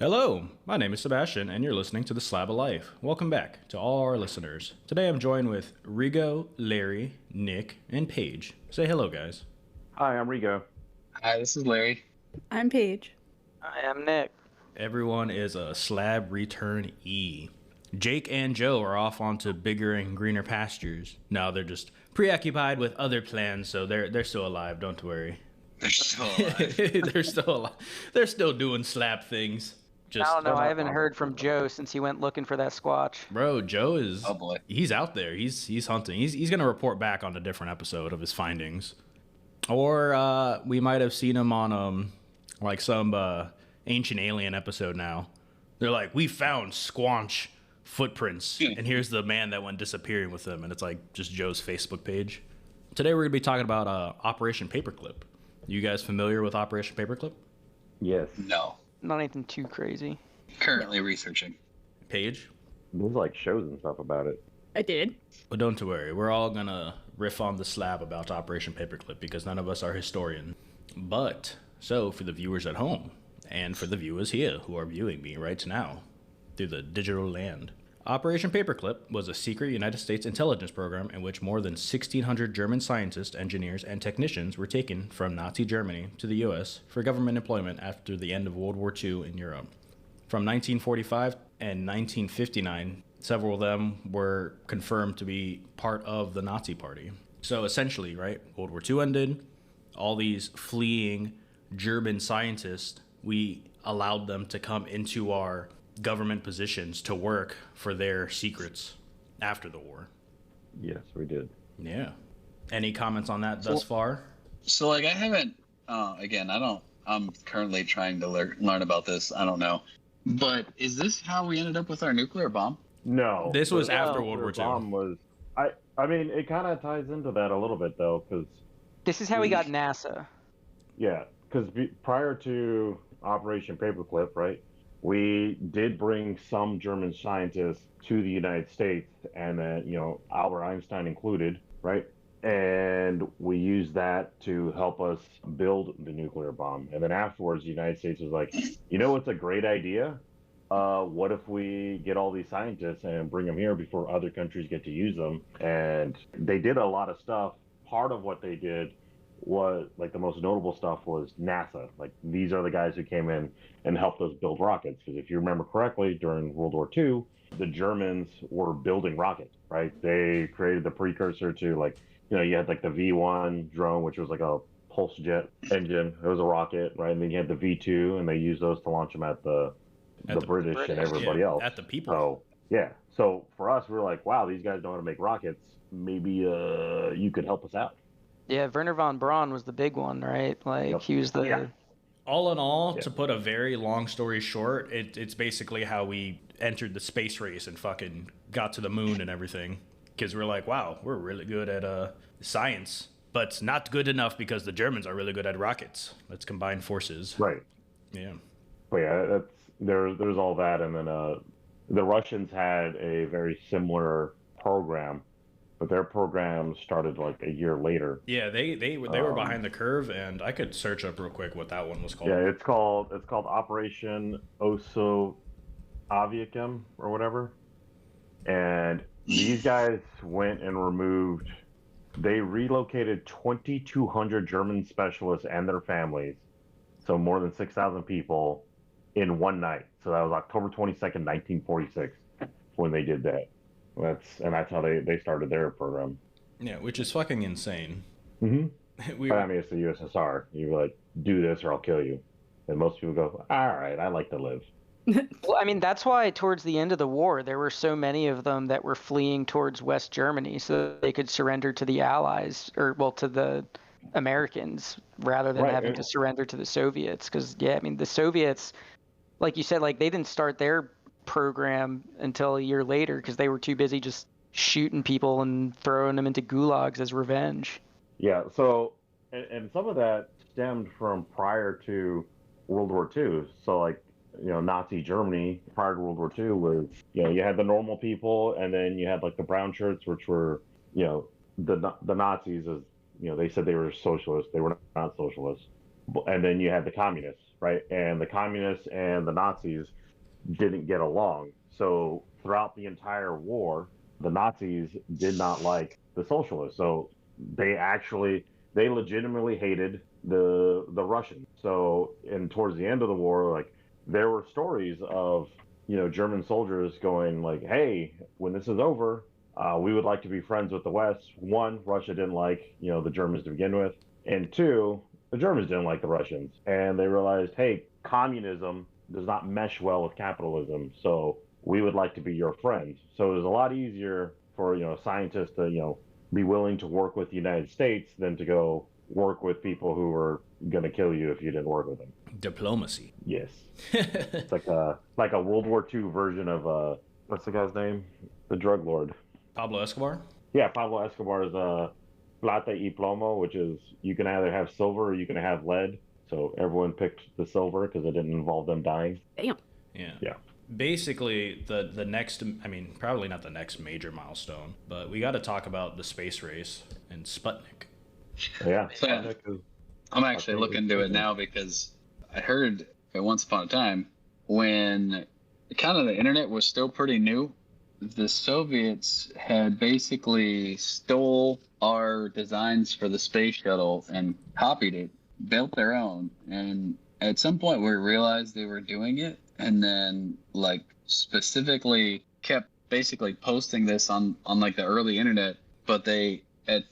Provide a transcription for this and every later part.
Hello, my name is Sebastian, and you're listening to the Slab of Life. Welcome back to all our listeners. Today I'm joined with Rigo, Larry, Nick, and Paige. Say hello, guys. Hi, I'm Rigo. Hi, this is Larry. I'm Paige. I am Nick. Everyone is a Slab returnee. Jake and Joe are off onto bigger and greener pastures. No, they're just preoccupied with other plans, so they're still alive. Don't worry. They're still alive. They're still alive. They're still doing Slab things. I don't know. I haven't heard from Joe since he went looking for that squatch. Bro, Joe is. Oh boy. He's out there. He's hunting. He's gonna report back on a different episode of his findings, or we might have seen him on like some ancient alien episode. Now they're like, we found Squanch footprints, and here's the man that went disappearing with them, and it's like just Joe's Facebook page. Today we're gonna be talking about Operation Paperclip. You guys familiar with Operation Paperclip? Yes. No. Not anything too crazy. Currently researching. Paige? There's like shows and stuff about it. I did. Well, don't worry. We're all gonna riff on the slab about Operation Paperclip because none of us are historians. But, so for the viewers at home, and for the viewers here who are viewing me right now through the digital land, Operation Paperclip was a secret United States intelligence program in which more than 1,600 German scientists, engineers, and technicians were taken from Nazi Germany to the U.S. for government employment after the end of World War II in Europe. From 1945 and 1959, several of them were confirmed to be part of the Nazi Party. So essentially, right, World War II ended, all these fleeing German scientists, we allowed them to come into our government positions to work for their secrets after the war. Yes, we did. Yeah. Any comments on that thus far? So like I haven't I'm currently trying to learn about this. I don't know. But is this how we ended up with our nuclear bomb? No. This was the after World War nuclear II. Bomb was. I mean, it kind of ties into that a little bit though, because This is how we got NASA. yeah, because prior to Operation Paperclip, right? We did bring some German scientists to the United States, and then, Albert Einstein included, right? And we used that to help us build the nuclear bomb. And then afterwards, the United States was like, what's a great idea? What if we get all these scientists and bring them here before other countries get to use them? And they did a lot of stuff. Part of what they did was, like, the most notable stuff was NASA. Like, these are the guys who came in and helped us build rockets. Because if you remember correctly, during World War II, the Germans were building rockets, right? They created the precursor to, like, you had like the V1 drone, which was like a pulse jet engine. It was a rocket, right? And then you had the V2, and they used those to launch them at the British and everybody else. At the people. So, yeah. So for us, we were like, wow, these guys know how to make rockets. Maybe you could help us out. Yeah, Werner von Braun was the big one, right? Like, Yep. he was the... Yeah. All in all, Yeah. to put a very long story short, it's basically how we entered the space race and fucking got to the moon and everything. Because we're like, wow, we're really good at science, but not good enough because the Germans are really good at rockets. Let's combine forces. Right. Yeah. But yeah, there's all that. And then the Russians had a very similar program, but their program started like a year later. Yeah, they were behind the curve, and I could search up real quick what that one was called. Yeah, it's called Operation Oso Aviacum or whatever. And these guys went and they relocated 2,200 German specialists and their families, so more than 6,000 people, in one night. So that was October 22nd, 1946, when they did that. That's how they started their program. Yeah, which is fucking insane. Mm-hmm. But I mean, it's the USSR. You like, do this or I'll kill you. And most people go, all right, I like to live. Well, I mean, that's why towards the end of the war, there were so many of them that were fleeing towards West Germany so that they could surrender to the Allies, or, well, to the Americans, rather than having to surrender to the Soviets. Because, yeah, I mean, the Soviets, like you said, like, they didn't start their program until a year later because they were too busy just shooting people and throwing them into gulags as revenge. Yeah, so, and some of that stemmed from prior to World War II. So, like, Nazi Germany prior to World War II was, you had the normal people, and then you had like the brown shirts, which were, the Nazis, as they said they were socialists. They were not socialists. and then you had the communists, right? And the communists and the Nazis didn't get along. So throughout the entire war, the Nazis did not like the socialists. So they actually they legitimately hated the Russians. So and towards the end of the war, like there were stories of German soldiers going like, "Hey, when this is over, we would like to be friends with the West." One, Russia didn't like the Germans to begin with, and two, the Germans didn't like the Russians, and they realized, hey, communism does not mesh well with capitalism, so we would like to be your friend. So it was a lot easier for scientists to be willing to work with the United States than to go work with people who were going to kill you if you didn't work with them. Diplomacy. Yes, it's like a World War II version of what's the guy's name? The drug lord. Pablo Escobar? Yeah, Pablo Escobar is plata y plomo, which is you can either have silver or you can have lead. So everyone picked the silver because it didn't involve them dying. Damn. Yeah. Yeah. Basically, the next, I mean, probably not the next major milestone, but we got to talk about the space race and Sputnik. Yeah. So, I'm actually looking into it now because I heard once upon a time when kind of the internet was still pretty new, the Soviets had basically stole our designs for the space shuttle and copied it, built their own. And at some point we realized they were doing it and then like specifically kept basically posting this on like the early internet, but they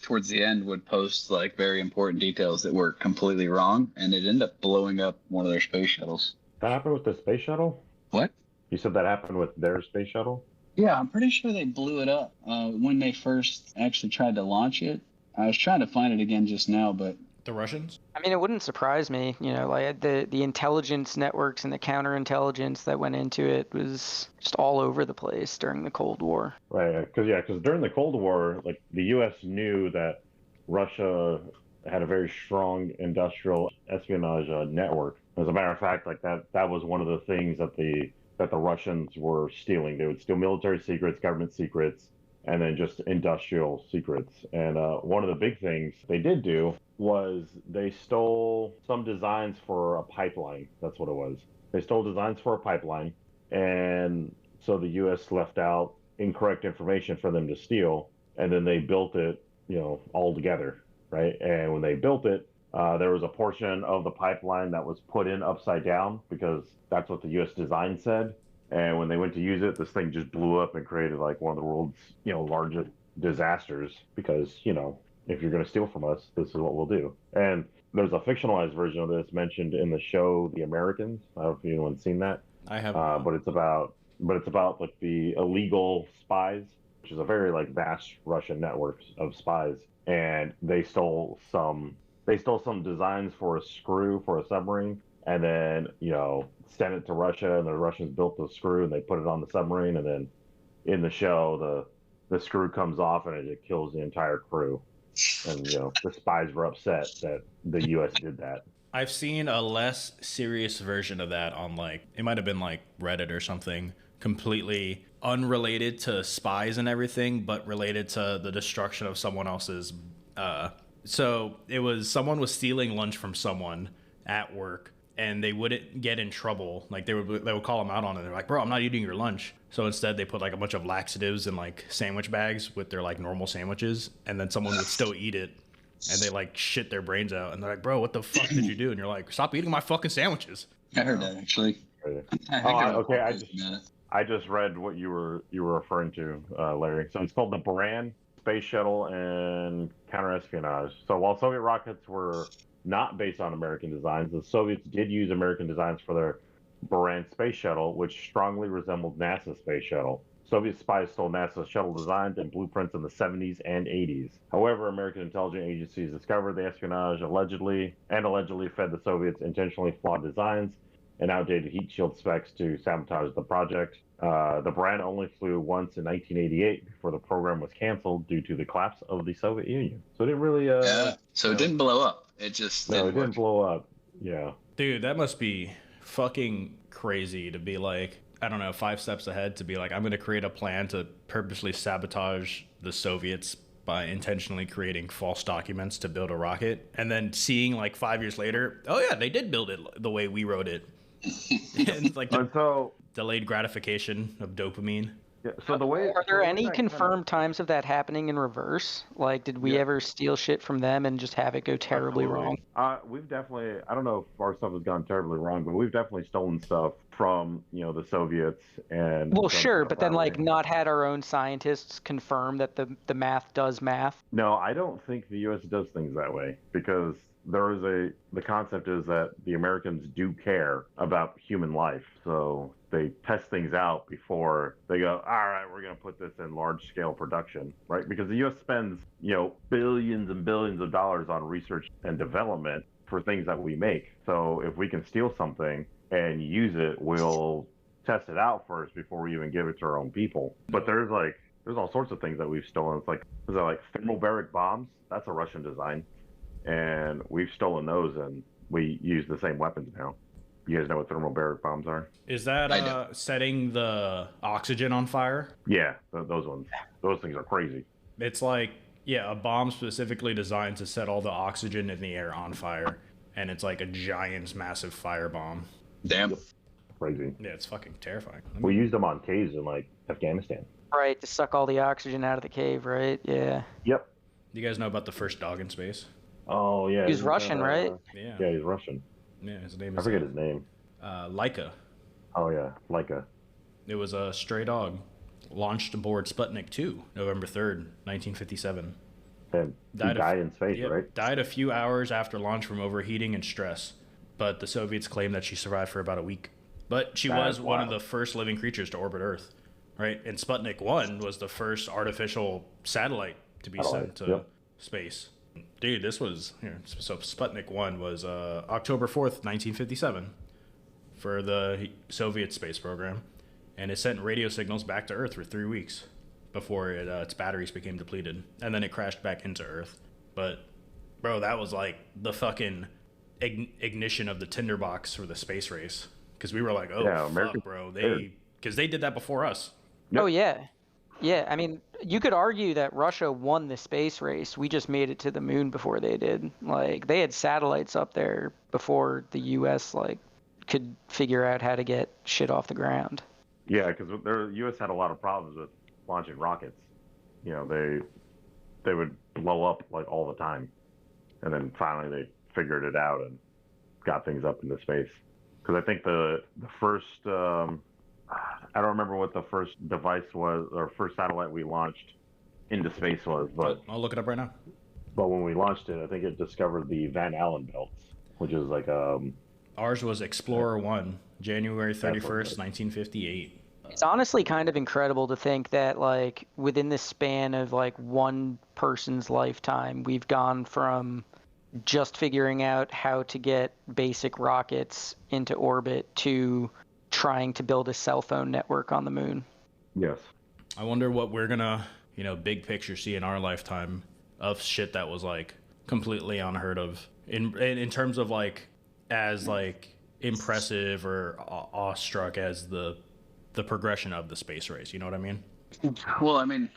towards the end would post like very important details that were completely wrong, and it ended up blowing up one of their space shuttles. That happened with the space shuttle? What? You said that happened with their space shuttle? Yeah, I'm pretty sure they blew it up when they first actually tried to launch it. I was trying to find it again just now, but The Russians? I mean, it wouldn't surprise me, like the intelligence networks and the counterintelligence that went into it was just all over the place during the Cold War. Right, because during the Cold War, like the U.S. knew that Russia had a very strong industrial espionage network. As a matter of fact, like that was one of the things that the Russians were stealing. They would steal military secrets, government secrets, and then just industrial secrets. And one of the big things they did do was they stole some designs for a pipeline. That's what it was. They stole designs for a pipeline, and so the U.S. left out incorrect information for them to steal, and then they built it, all together, right? And when they built it, there was a portion of the pipeline that was put in upside down because that's what the U.S. design said. And when they went to use it, this thing just blew up and created like one of the world's, largest disasters because, if you're going to steal from us, this is what we'll do. And there's a fictionalized version of this mentioned in the show The Americans. I don't know if anyone's seen that. I have. But it's about like the illegal spies, which is a very like vast Russian network of spies. And they stole some designs for a screw for a submarine, and then sent it to Russia, and the Russians built the screw and they put it on the submarine, and then in the show the screw comes off and it kills the entire crew. And the spies were upset that the U.S. did that. I've seen a less serious version of that on it might have been like Reddit or something, completely unrelated to spies and everything, but related to the destruction of someone else's. So it was someone was stealing lunch from someone at work, and they wouldn't get in trouble. Like they would call them out on it. They're like, "Bro, I'm not eating your lunch." So instead, they put like a bunch of laxatives in like sandwich bags with their like normal sandwiches, and then someone would still eat it, and they like shit their brains out. And they're like, "Bro, what the fuck did you do?" And you're like, "Stop eating my fucking sandwiches." I heard that actually. I just read what you were referring to, Larry. So it's called the Buran Space Shuttle and Counterespionage. So while Soviet rockets were not based on American designs, the Soviets did use American designs for their Buran space shuttle, which strongly resembled NASA's space shuttle. Soviet spies stole NASA's shuttle designs and blueprints in the 70s and 80s. However, American intelligence agencies discovered the espionage allegedly fed the Soviets intentionally flawed designs and outdated heat shield specs to sabotage the project. The Buran only flew once in 1988 before the program was canceled due to the collapse of the Soviet Union. So it didn't really... So it didn't blow up. It just didn't blow up. Yeah. Dude, that must be fucking crazy to be like, I don't know, 5 steps ahead to be like, I'm going to create a plan to purposely sabotage the Soviets by intentionally creating false documents to build a rocket, and then seeing like 5 years later, oh yeah, they did build it the way we wrote it. And like the delayed gratification of dopamine. Yeah, so the way Are there any confirmed times of that happening in reverse? Like, did we ever steal shit from them and just have it go terribly wrong? We've definitely, I don't know if our stuff has gone terribly wrong, but we've definitely stolen stuff from, the Soviets and. Well, sure, but then like not had our own scientists confirm that the math does math. No, I don't think the U.S. does things that way, because the concept is that the Americans do care about human life. So they test things out before they go, all right, we're going to put this in large scale production, right? Because the U.S. spends, billions and billions of dollars on research and development for things that we make. So if we can steal something and use it, we'll test it out first before we even give it to our own people. But there's all sorts of things that we've stolen. It's like, is that like thermobaric bombs? That's a Russian design. And we've stolen those, and we use the same weapons now. You guys know what thermobaric bombs are? Is that setting the oxygen on fire? Yeah, those ones. Those things are crazy. It's like, a bomb specifically designed to set all the oxygen in the air on fire. And it's like a giant, massive firebomb. Damn. Crazy. Yeah, it's fucking terrifying. We used them on caves in, like, Afghanistan. Right, to suck all the oxygen out of the cave, right? Yeah. Yep. Do you guys know about the first dog in space? Oh, yeah. He's Russian, right? Yeah. Yeah, he's Russian. Yeah, his name is... I forget his name. Laika. Oh, yeah, Laika. It was a stray dog. Launched aboard Sputnik 2, November 3rd, 1957. And he died in space, right? Died a few hours after launch from overheating and stress. But the Soviets claim that she survived for about a week. But she was one of the first living creatures to orbit Earth, right? And Sputnik 1 was the first artificial satellite to be sent to space. Dude, this was so Sputnik 1 was October 4th, 1957 for the Soviet space program, and it sent radio signals back to Earth for 3 weeks before its batteries became depleted, and then it crashed back into Earth. But bro, that was like the fucking ignition of the tinderbox for the space race, because we were like, fuck, bro, because they did that before us. Yep. Oh yeah. Yeah, I mean, you could argue that Russia won the space race. We just made it to the moon before they did. Like, they had satellites up there before the U.S. could figure out how to get shit off the ground. Yeah, because the U.S. had a lot of problems with launching rockets. They would blow up all the time, and then finally they figured it out and got things up into space. Because I think the first. I don't remember what the first device was, or first satellite we launched into space was, but I'll look it up right now. But when we launched it, I think it discovered the Van Allen belts, which is like ours was Explorer 1, January 31st, 1958. It's honestly kind of incredible to think that within the span of one person's lifetime, we've gone from just figuring out how to get basic rockets into orbit to trying to build a cell phone network on the moon. Yes. I wonder what we're gonna, big picture see in our lifetime of shit that was completely unheard of in terms of as impressive or awestruck as the progression of the space race. You know what I mean? Well, I mean,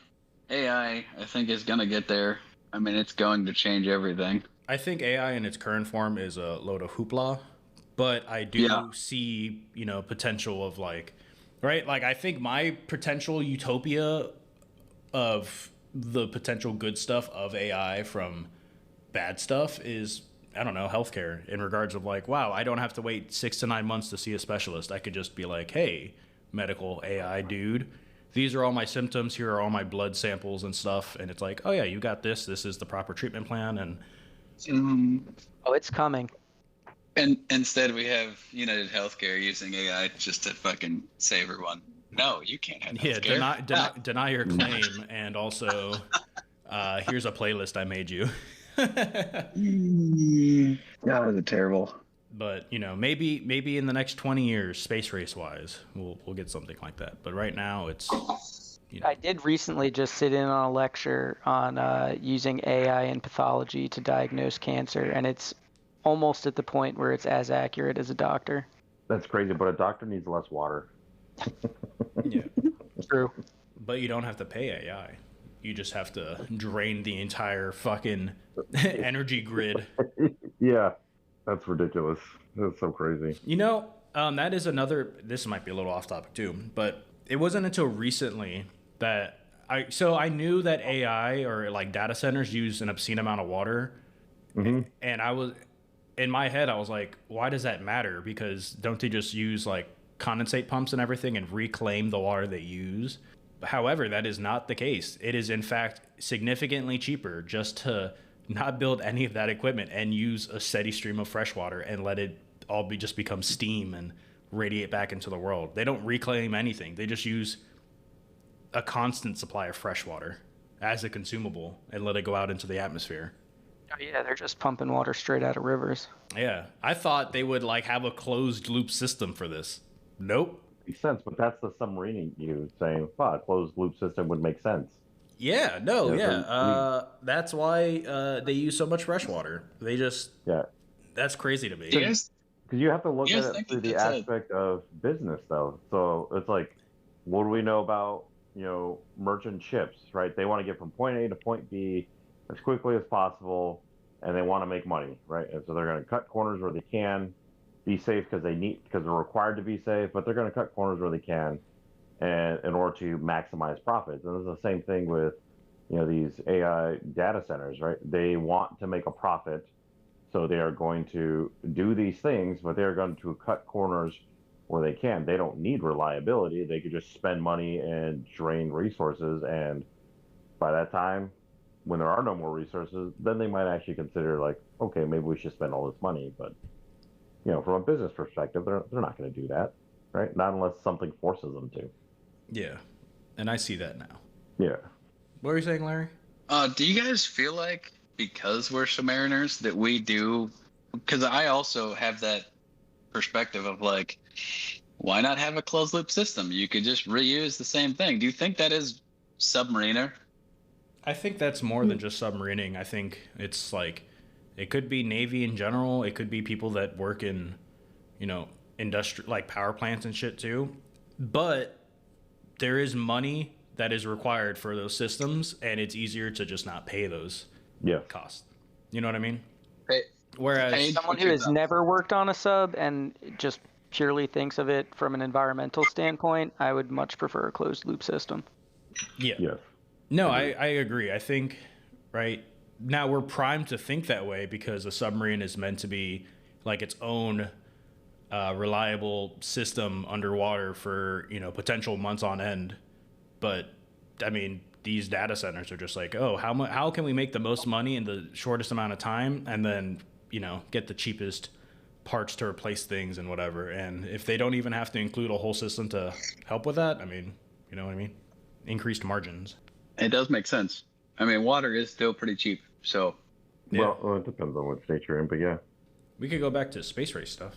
AI, I think, is gonna get there. I mean, it's going to change everything. I think AI in its current form is a load of hoopla. But I do see, potential of right? I think my potential utopia of the potential good stuff of AI from bad stuff is, I don't know, healthcare in regards of wow, I don't have to wait 6 to 9 months to see a specialist. I could just be hey, medical AI dude, these are all my symptoms. Here are all my blood samples and stuff. And it's oh yeah, you got this. This is the proper treatment plan. And oh, it's coming. And instead we have United Healthcare using AI just to fucking save everyone. No, you can't have healthcare. Yeah, deny your claim, and also here's a playlist I made you. God, is it terrible. But maybe in the next 20 years, space race wise, we'll get something like that. But right now, it's. I did recently just sit in on a lecture on using AI in pathology to diagnose cancer, and it's almost at the point where it's as accurate as a doctor. That's crazy, but a doctor needs less water. Yeah. True. But you don't have to pay AI. you just have to drain the entire fucking energy grid. Yeah, that's ridiculous. That's so crazy. You know, that is another. This might be a little off topic too, but it wasn't until recently that I knew that AI or like data centers use an obscene amount of water, and I was in my head I was like, why does that matter? Because don't they just use like condensate pumps and everything and reclaim the water they use? However, that is not the case. It is in fact significantly cheaper just to not build any of that equipment and use a steady stream of fresh water and let it all just become steam and radiate back into the world. They don't reclaim anything. They just use a constant supply of fresh water as a consumable and let it go out into the atmosphere. Oh yeah, they're just pumping water straight out of rivers. Yeah, I thought they would like have a closed loop system for this. Nope. Makes sense, but that's the submarine you saying, a closed loop system would make sense. Yeah, no, yeah. That's why they use so much fresh water. They just that's crazy to me. Because you have to look at it through the aspect of business, though. So it's like, what do we know about merchant ships, right? They want to get from point A to point B as quickly as possible, and they want to make money, right? And so they're going to cut corners where they can, be safe because they're required to be safe, but they're going to cut corners where they can, and in order to maximize profits. And it's the same thing with these AI data centers, right? They want to make a profit, so they are going to do these things, but they're going to cut corners where they can. They don't need reliability. They could just spend money and drain resources, and by that time, when there are no more resources, then they might actually consider like, okay, maybe we should spend all this money. But from a business perspective, they're not going to do that, right? Not unless something forces them to. Yeah, and I see that now. Yeah. What were you saying, Larry? Do you guys feel like because we're submariners that we do? Because I also have that perspective of like, why not have a closed loop system? You could just reuse the same thing. Do you think that is submariner? I think that's more than just submarining. I think it's like, it could be Navy in general. It could be people that work in, industrial, like power plants and shit too. But there is money that is required for those systems, and it's easier to just not pay those costs. You know what I mean? Whereas someone who has never worked on a sub and just purely thinks of it from an environmental standpoint, I would much prefer a closed loop system. Yeah. Yes. No, I agree. I think, right, now we're primed to think that way because a submarine is meant to be like its own reliable system underwater for, potential months on end. But, I mean, these data centers are just like, oh, how can we make the most money in the shortest amount of time and then, get the cheapest parts to replace things and whatever. And if they don't even have to include a whole system to help with that, I mean, you know what I mean? Increased margins. It does make sense. I mean, water is still pretty cheap, so. Yeah. Well, it depends on what state you're in, but yeah. We could go back to space race stuff.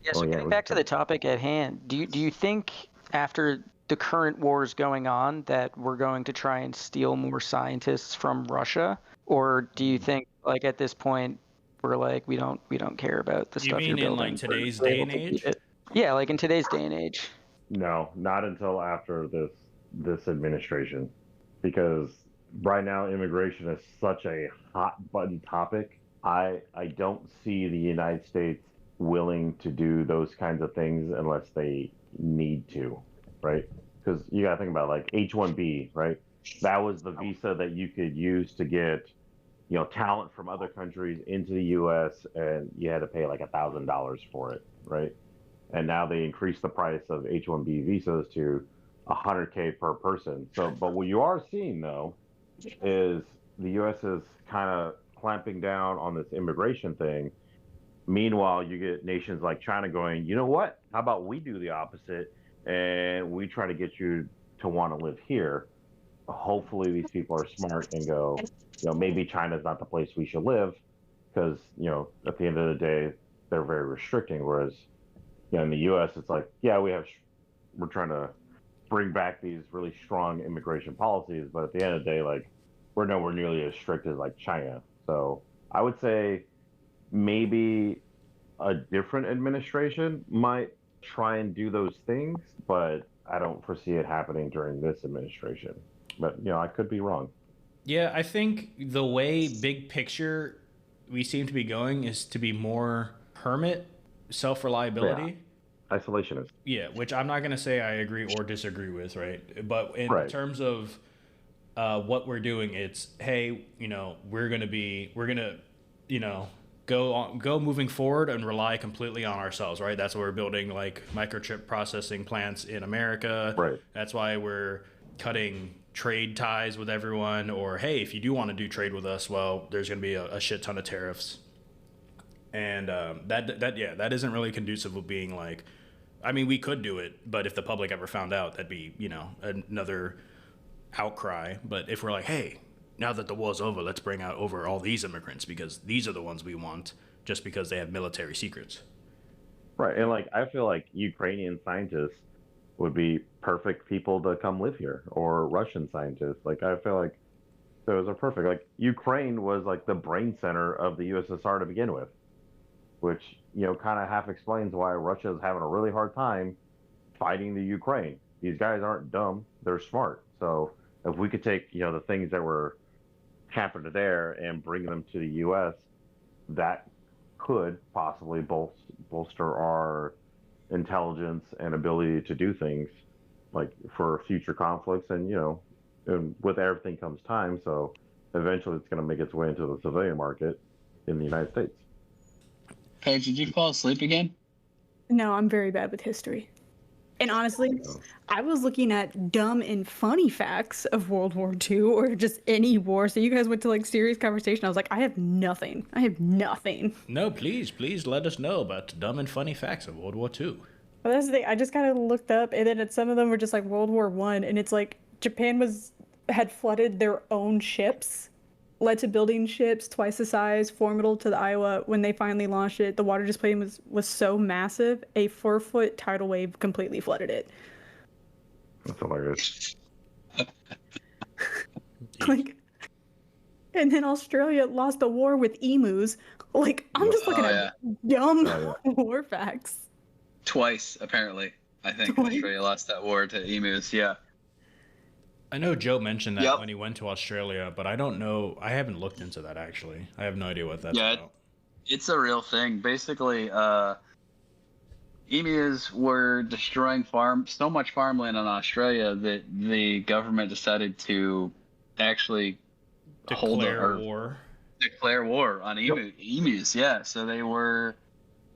Yeah, so getting back to the topic at hand, do you think after the current wars going on that we're going to try and steal more scientists from Russia? Or do you think, like, at this point, we're like, we don't care about the stuff you're building? You mean in, like, today's day and age? Yeah, like in today's day and age. No, not until after this administration. Because right now immigration is such a hot button topic. I don't see the United States willing to do those kinds of things unless they need to, right? Because you got to think about like H-1B, right? That was the visa that you could use to get, talent from other countries into the U.S. and you had to pay like $1,000 for it, right? And now they increased the price of H-1B visas to $100K per person. So, but what you are seeing though is the U.S. is kind of clamping down on this immigration thing. Meanwhile, you get nations like China going, you know what? How about we do the opposite and we try to get you to want to live here? Hopefully these people are smart and go, maybe China's not the place we should live because, at the end of the day, they're very restricting. Whereas, in the U.S., it's like, yeah, we're trying to bring back these really strong immigration policies, but at the end of the day, like, we're nowhere nearly as strict as like China. So I would say maybe a different administration might try and do those things, but I don't foresee it happening during this administration. But I could be wrong. Yeah, I think the way big picture we seem to be going is to be more hermit, self Yeah, reliability. isolationist. Yeah, which I'm not gonna say I agree or disagree with, right? But in Right. terms of what we're doing, it's hey, we're gonna, you know, go moving forward and rely completely on ourselves, right? That's why we're building like microchip processing plants in America. Right. That's why we're cutting trade ties with everyone. Or hey, if you do want to do trade with us, well, there's gonna be a shit ton of tariffs, and that isn't really conducive of being like. I mean, we could do it, but if the public ever found out, that'd be another outcry. But if we're like, hey, now that the war's over, let's bring out over all these immigrants because these are the ones we want, just because they have military secrets. Right. And like I feel like Ukrainian scientists would be perfect people to come live here, or Russian scientists. Like I feel like those are perfect. Like Ukraine was like the brain center of the USSR to begin with, which kind of half explains why Russia is having a really hard time fighting the Ukraine. These guys aren't dumb; they're smart. So if we could take the things that were happening there and bring them to the U.S., that could possibly bolster our intelligence and ability to do things like for future conflicts. And with everything comes time. So eventually, it's going to make its way into the civilian market in the United States. Paige, did you fall asleep again? No, I'm very bad with history. And honestly, So, I was looking at dumb and funny facts of World War II or just any war. So you guys went to like serious conversation. I was like, I have nothing. I have nothing. No, please let us know about dumb and funny facts of World War II. But that's the thing. I just kind of looked up, and then some of them were just like World War One, and it's like Japan had flooded their own ships, led to building ships twice the size, formidable to the Iowa. When they finally launched it, the water display was so massive, a 4-foot tidal wave completely flooded it. that's hilarious. Like, and then Australia lost a war with emus. Like, I'm just looking at dumb war facts. Twice, apparently. I think Twice? Australia lost that war to emus. Yeah. I know Joe mentioned that Yep. when he went to Australia, but I don't know. I haven't looked into that actually. I have no idea what that's Yeah, about. It's a real thing. Basically, emus were destroying so much farmland in Australia that the government decided to actually Declare war. declare war on emus. Yeah, so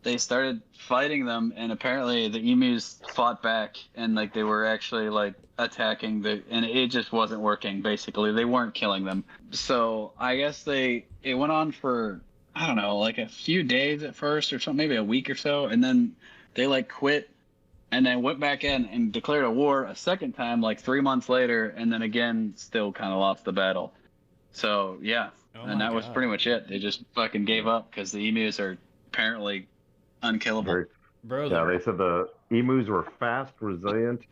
they started fighting them, and apparently the emus fought back, and like they were actually like attacking and it just wasn't working. Basically, they weren't killing them. So I guess it went on for, I don't know, like a few days at first or something, maybe a week or so, and then they like quit and then went back in and declared a war a second time like 3 months later, and then again still kind of lost the battle. So yeah, and that was pretty much it. They just fucking gave up because the emus are apparently unkillable. Bro, Yeah, they said the emus were fast, resilient,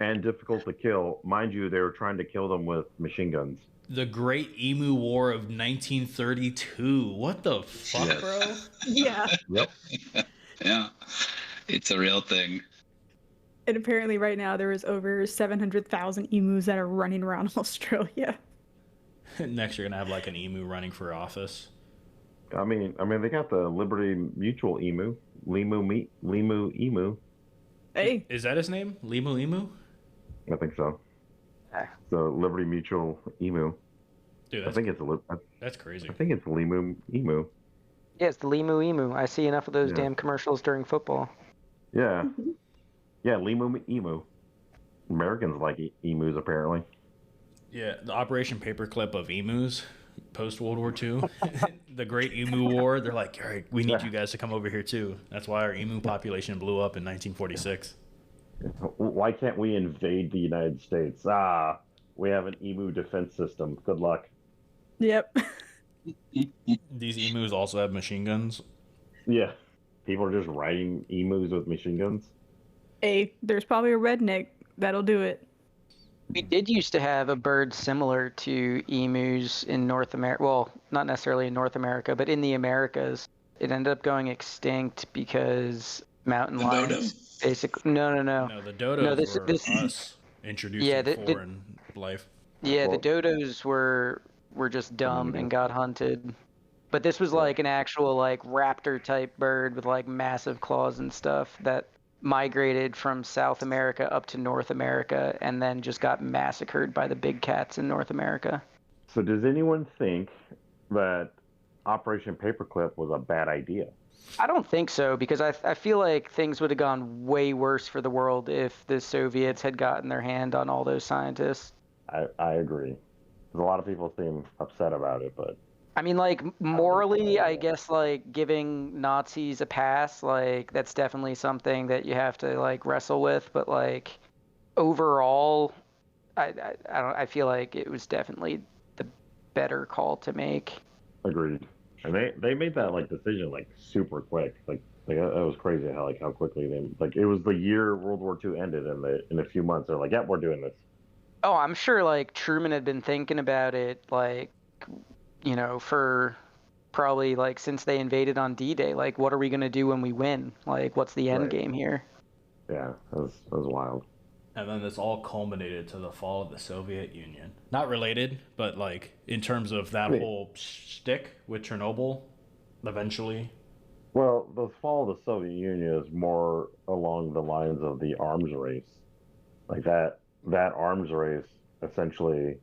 and difficult to kill. Mind you, they were trying to kill them with machine guns. the Great Emu War of 1932. What the fuck, Yes. bro? Yeah. Yep. Yeah, it's a real thing. And apparently right now there is over 700,000 emus that are running around Australia. Next, you're gonna have like an emu running for office. I mean, they got the Liberty Mutual emu, Limu emu. Hey, Is that his name? Limu Emu? I think so. The Liberty Mutual emu. Dude, I that's, think it's that's crazy. I think it's Limu emu. Yeah, it's the Limu Emu. I see enough of those Yeah. damn commercials during football. Yeah. Yeah, Limu emu. Americans like emus apparently. Yeah, the Operation Paperclip of emus post World War II. The Great Emu War. They're like, all right, we need you guys to come over here too. That's why our emu population blew up in 1946. Why can't we invade the United States? We have an emu defense system. Good luck. yep. These emus also have machine guns. Yeah. People are just riding emus with machine guns. Hey, there's probably a redneck that'll do it. We did used to have a bird similar to emus in North America. Well, not necessarily in North America, but in the Americas. It ended up going extinct because mountain lions. Basically, no. No, the dodos were us introducing foreign life. Yeah, Well- the dodos were were just dumb and got hunted. But this was like an actual like raptor type bird with like massive claws and stuff that migrated from South America up to North America and then just got massacred by the big cats in North America. So does anyone think that Operation Paperclip was a bad idea? I don't think so, because I feel like things would have gone way worse for the world if the Soviets had gotten their hand on all those scientists. I agree. A lot of people seem upset about it, but I mean, like, morally, I guess, like, giving Nazis a pass, like, that's definitely something that you have to, like, wrestle with. But, like, overall, I feel like it was definitely the better call to make. Agreed. And they made that, like, decision, like, super quick. Like that was crazy how quickly they, like, it was the year World War II ended, and in a few months, they're like, yeah, we're doing this. Oh, I'm sure, like, Truman had been thinking about it, like, you know, for probably like since they invaded on D-Day. Like, what are we gonna do when we win? Like, what's the end game here? Yeah, that was wild. And then this all culminated to the fall of the Soviet Union. Not related, but like in terms of that whole shtick with Chernobyl, eventually. Well, the fall of the Soviet Union is more along the lines of the arms race. Like that arms race essentially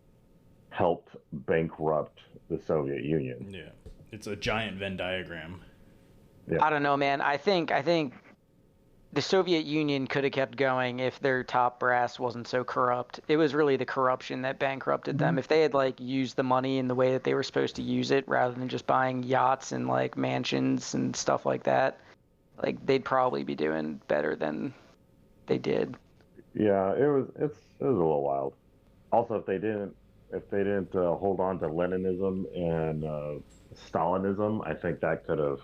helped bankrupt the Soviet Union. Yeah. It's a giant Venn diagram. Yeah. I don't know, man. I think the Soviet Union could have kept going if their top brass wasn't so corrupt. It was really the corruption that bankrupted them. If they had like used the money in the way that they were supposed to use it, rather than just buying yachts and like mansions and stuff like that, like they'd probably be doing better than they did. Yeah, it was a little wild. Also, if they didn't hold on to Leninism and Stalinism, I think that could have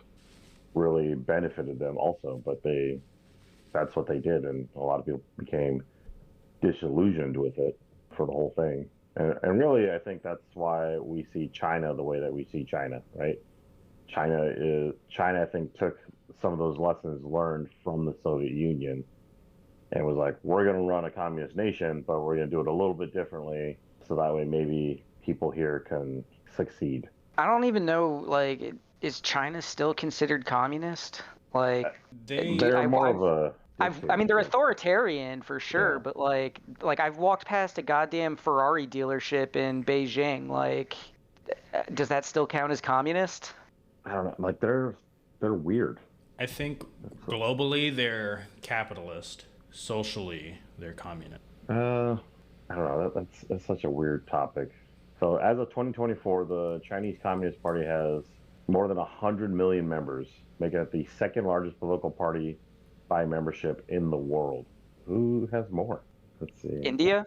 really benefited them also. But that's what they did, and a lot of people became disillusioned with it for the whole thing. And really, I think that's why we see China the way that we see China, right? China, I think, took some of those lessons learned from the Soviet Union and was like, we're going to run a communist nation, but we're going to do it a little bit differently, so that way maybe people here can succeed. I don't even know, like, is China still considered communist? Like, they're more of a... I mean, they're authoritarian for sure, yeah. But like I've walked past a goddamn Ferrari dealership in Beijing. Like, does that still count as communist? I don't know. Like, they're weird. I think globally they're capitalist. Socially, they're communist. I don't know. That's such a weird topic. So as of 2024, the Chinese Communist Party has more than 100 million members, making it the second largest political party by membership in the world. Who has more? Let's see. India?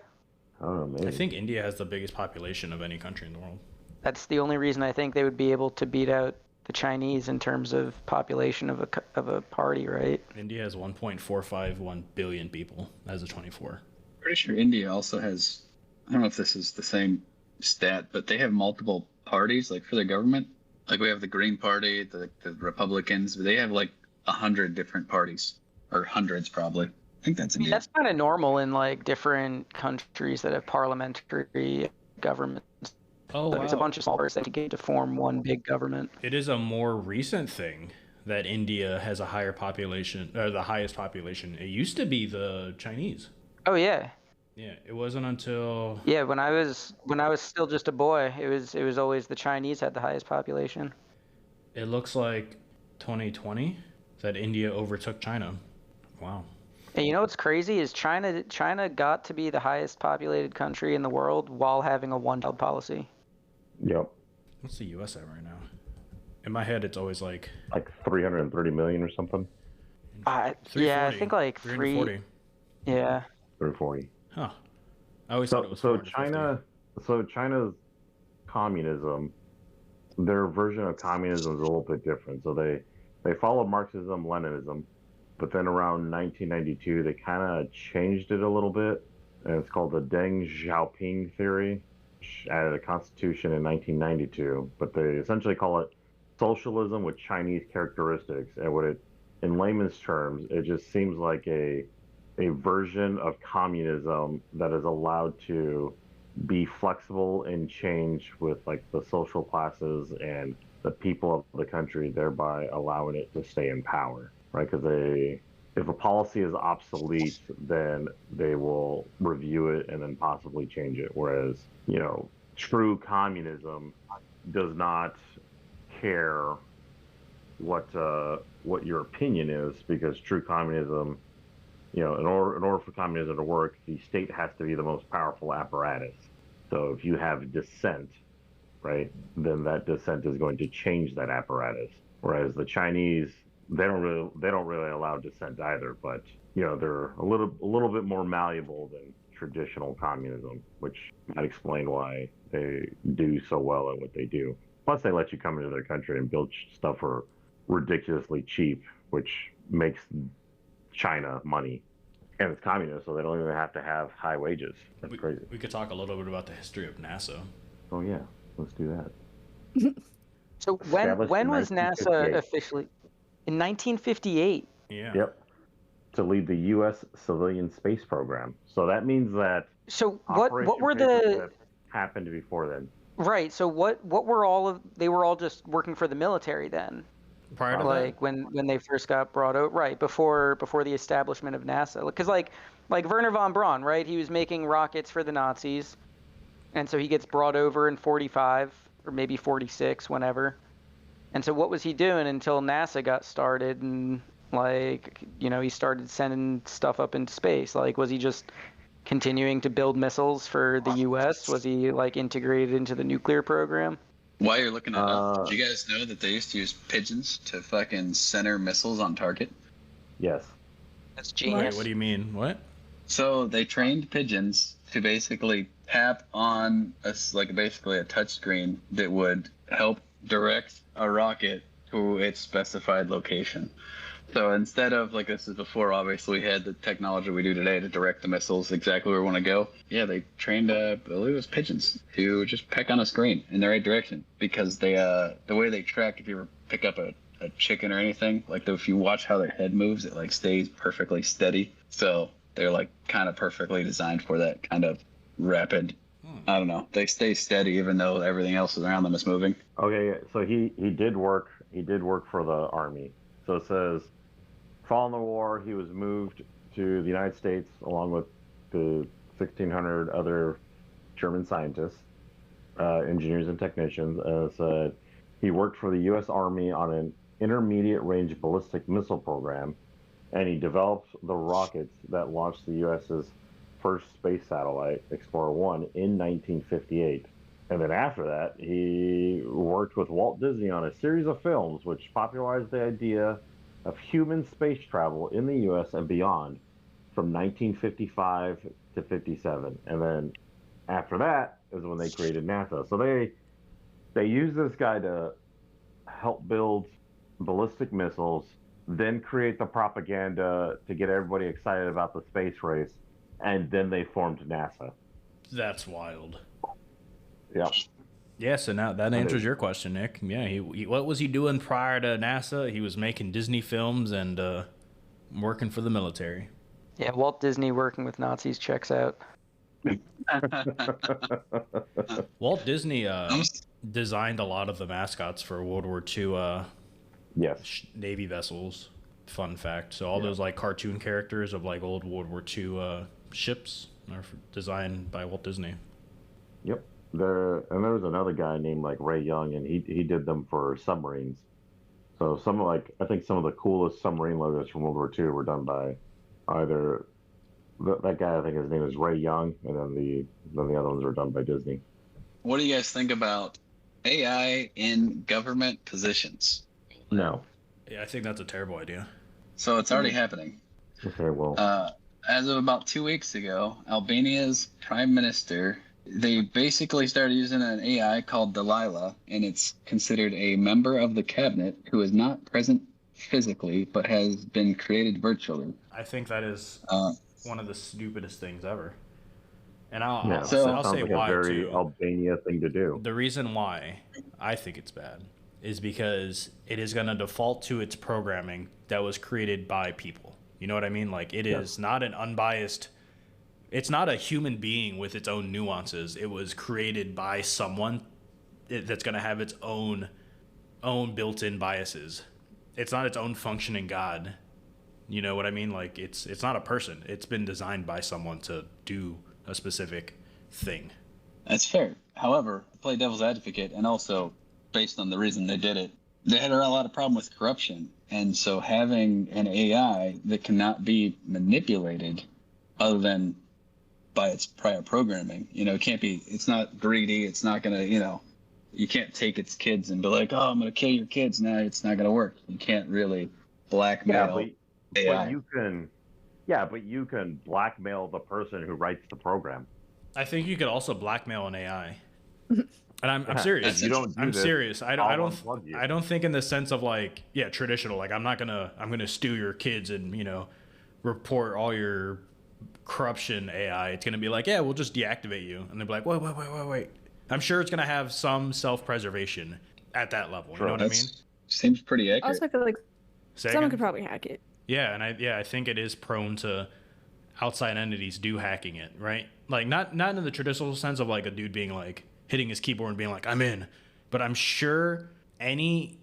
I don't know, maybe. I think India has the biggest population of any country in the world. That's the only reason I think they would be able to beat out the Chinese in terms of population of a party, right? India has 1.451 billion people as of 24. Pretty sure India also has, I don't know if this is the same stat, but they have multiple parties, like for their government. Like we have the Green Party, the Republicans, but they have like 100 different parties, or hundreds probably. I think that's India. That's kind of normal in like different countries that have parliamentary governments. Oh, wow. It's a bunch of small parties that get to form one big government. It is a more recent thing that India has a higher population, or the highest population. It used to be the Chinese. Oh yeah. Yeah, it wasn't until. Yeah, when I was still just a boy, it was always the Chinese had the highest population. It looks like 2020 that India overtook China. Wow. And you know what's crazy is China got to be the highest populated country in the world while having a one-child policy. Yep. What's the U.S.A. right now? In my head, it's always like 330 million or something. Yeah, I think like 340. Yeah. 340. Huh. I always thought it was so China's communism, their version of communism is a little bit different. So they follow Marxism, Leninism, but then around 1992 they kind of changed it a little bit, and it's called the Deng Xiaoping theory, which added a constitution in 1992. But they essentially call it socialism with Chinese characteristics, and what it, in layman's terms, it just seems like a version of communism that is allowed to be flexible and change with like the social classes and the people of the country, thereby allowing it to stay in power, right? Because if a policy is obsolete, then they will review it and then possibly change it. Whereas, true communism does not care what your opinion is, because true communism, in order for communism to work, the state has to be the most powerful apparatus. So if you have dissent, right, then that dissent is going to change that apparatus. Whereas the Chinese, they don't really allow dissent either, but they're a little bit more malleable than traditional communism, which might explain why they do so well at what they do. Plus, they let you come into their country and build stuff for ridiculously cheap, which makes China money. And it's communist, so they don't even have to have high wages. That's crazy. We could talk a little bit about the history of NASA. Oh yeah, let's do that. So when was NASA officially? In 1958. Yeah. Yep. To lead the U.S. civilian space program. So that means that. So what were the happened before then? Right. So what were they were all just working for the military then? Prior to like that? when they first got brought out, right, before the establishment of NASA. Because like Wernher von Braun, right, he was making rockets for the Nazis, and so he gets brought over in 45 or maybe 46, whenever. And so what was he doing until NASA got started and he started sending stuff up into space? Like, was he just continuing to build missiles for the U.S.? Was he integrated into the nuclear program? While you're looking it up, did you guys know that they used to use pigeons to fucking center missiles on target? Yes. That's genius. Wait, what do you mean? What? So they trained pigeons to basically tap on basically a touch screen that would help direct a rocket to its specified location. So instead of, this is before obviously we had the technology we do today to direct the missiles exactly where we want to go. Yeah, they trained, I believe it was pigeons, to just peck on a screen in the right direction, because they, the way they track, if you ever pick up a chicken or anything, if you watch how their head moves, it stays perfectly steady. So they're kind of perfectly designed for that kind of rapid. I don't know. They stay steady even though everything else around them is moving. Okay, so he did work. He did work for the Army. So it says, following the war, he was moved to the United States along with the 1,600 other German scientists, engineers, and technicians. Said he worked for the U.S. Army on an intermediate-range ballistic missile program, and he developed the rockets that launched the U.S.'s first space satellite, Explorer 1, in 1958. And then after that, he worked with Walt Disney on a series of films which popularized the idea of human space travel in the U.S. and beyond from 1955 to 57. And then after that is when they created NASA. So they used this guy to help build ballistic missiles, then create the propaganda to get everybody excited about the space race, and then they formed NASA. That's wild. Yeah. Yeah, so now that answers your question, Nick. Yeah, he what was he doing prior to NASA? He was making Disney films and working for the military. Yeah, Walt Disney working with Nazis checks out. Walt Disney designed a lot of the mascots for World War II yes. Navy vessels. Fun fact. So all those cartoon characters of old World War II ships are designed by Walt Disney. Yep. And there was another guy named Ray Young, and he did them for submarines. So I think some of the coolest submarine logos from World War II were done by either that guy. I think his name is Ray Young, and then the other ones were done by Disney. What do you guys think about AI in government positions? No. Yeah, I think that's a terrible idea. So it's already happening. Okay, well. As of about 2 weeks ago, Albania's prime minister, they basically started using an AI called Delilah, and it's considered a member of the cabinet who is not present physically but has been created virtually. I think that is one of the stupidest things ever. And I'll say like why, a very too. Albania thing to do. The reason why I think it's bad is because it is going to default to its programming that was created by people. You know what I mean? It is not an unbiased it's not a human being with its own nuances. It was created by someone that's going to have its own built-in biases. It's not its own functioning God. You know what I mean? Like it's not a person. It's been designed by someone to do a specific thing. That's fair. However, play devil's advocate, and also based on the reason they did it, they had a lot of problem with corruption. And so having an AI that cannot be manipulated other than by its prior programming, it's not greedy. It's not going to, you can't take its kids and be like, oh, I'm going to kill your kids. No, it's not going to work. You can't really blackmail AI. But you can blackmail the person who writes the program. I think you could also blackmail an AI. And I'm serious. If you don't do I'm this, serious. I I don't think in the sense of like, traditional. Like I'm gonna steal your kids and report all your corruption AI. It's gonna be like, yeah, we'll just deactivate you, and they'll be like, wait. I'm sure it's gonna have some self-preservation at that level. You know what I mean? Seems pretty accurate. Also, I feel like someone could probably hack it. Yeah, and I think it is prone to outside entities hacking it, right? Like not in the traditional sense of like a dude being like hitting his keyboard and being like, I'm in. But I'm sure any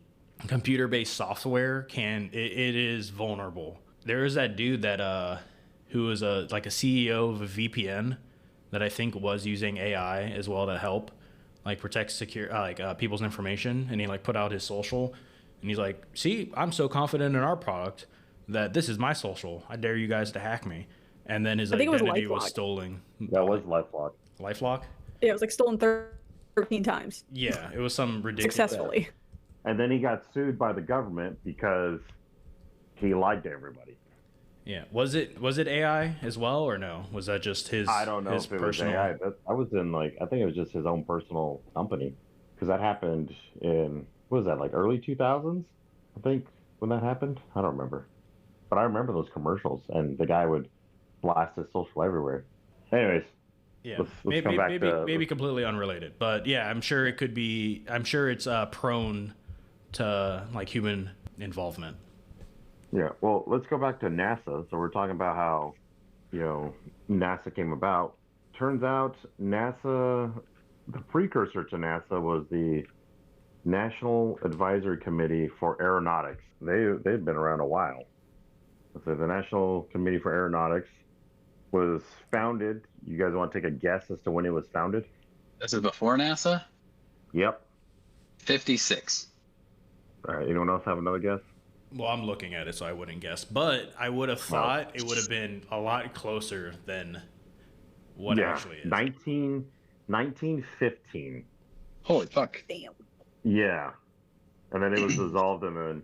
computer-based software it is vulnerable. There is that dude that who was a CEO of a VPN that I think was using AI as well to help like protect people's information, and he like put out his social and he's like, see, I'm so confident in our product that this is my social. I dare you guys to hack me. And then his identity was stolen. That was LifeLock. LifeLock? Yeah, it was like stolen 13 times. Yeah, it was some ridiculous. Successfully. And then he got sued by the government because he lied to everybody. Yeah, was it AI as well, or no? Was that just his? I don't know if it was AI. I was in I think it was just his own personal company, because that happened in what was that, like early 2000s? I think when that happened. I don't remember, but I remember those commercials, and the guy would blast his social everywhere. Anyways. Yeah, maybe completely unrelated, but yeah, I'm sure it could be. I'm sure it's prone to like human involvement. Yeah, well, let's go back to NASA. So we're talking about how, NASA came about. Turns out NASA, the precursor to NASA was the National Advisory Committee for Aeronautics. They've been around a while. So the National Committee for Aeronautics was founded. You guys want to take a guess as to when it was founded? This is before NASA? Yep. 56. All right, anyone else have another guess? Well, I'm looking at it, so I wouldn't guess. But I would have thought it would have been a lot closer than what it actually is. 1915. Holy fuck. Damn. Yeah. And then it was dissolved and then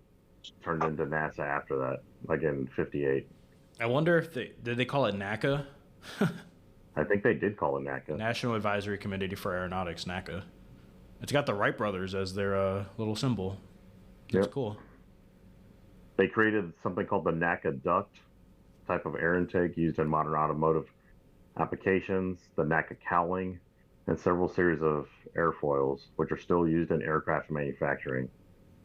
turned into NASA after that, like in 58. I wonder if did they call it NACA? I think they did call it NACA. National Advisory Committee for Aeronautics, NACA. It's got the Wright brothers as their little symbol. It's cool. They created something called the NACA duct, type of air intake used in modern automotive applications, the NACA cowling, and several series of airfoils, which are still used in aircraft manufacturing.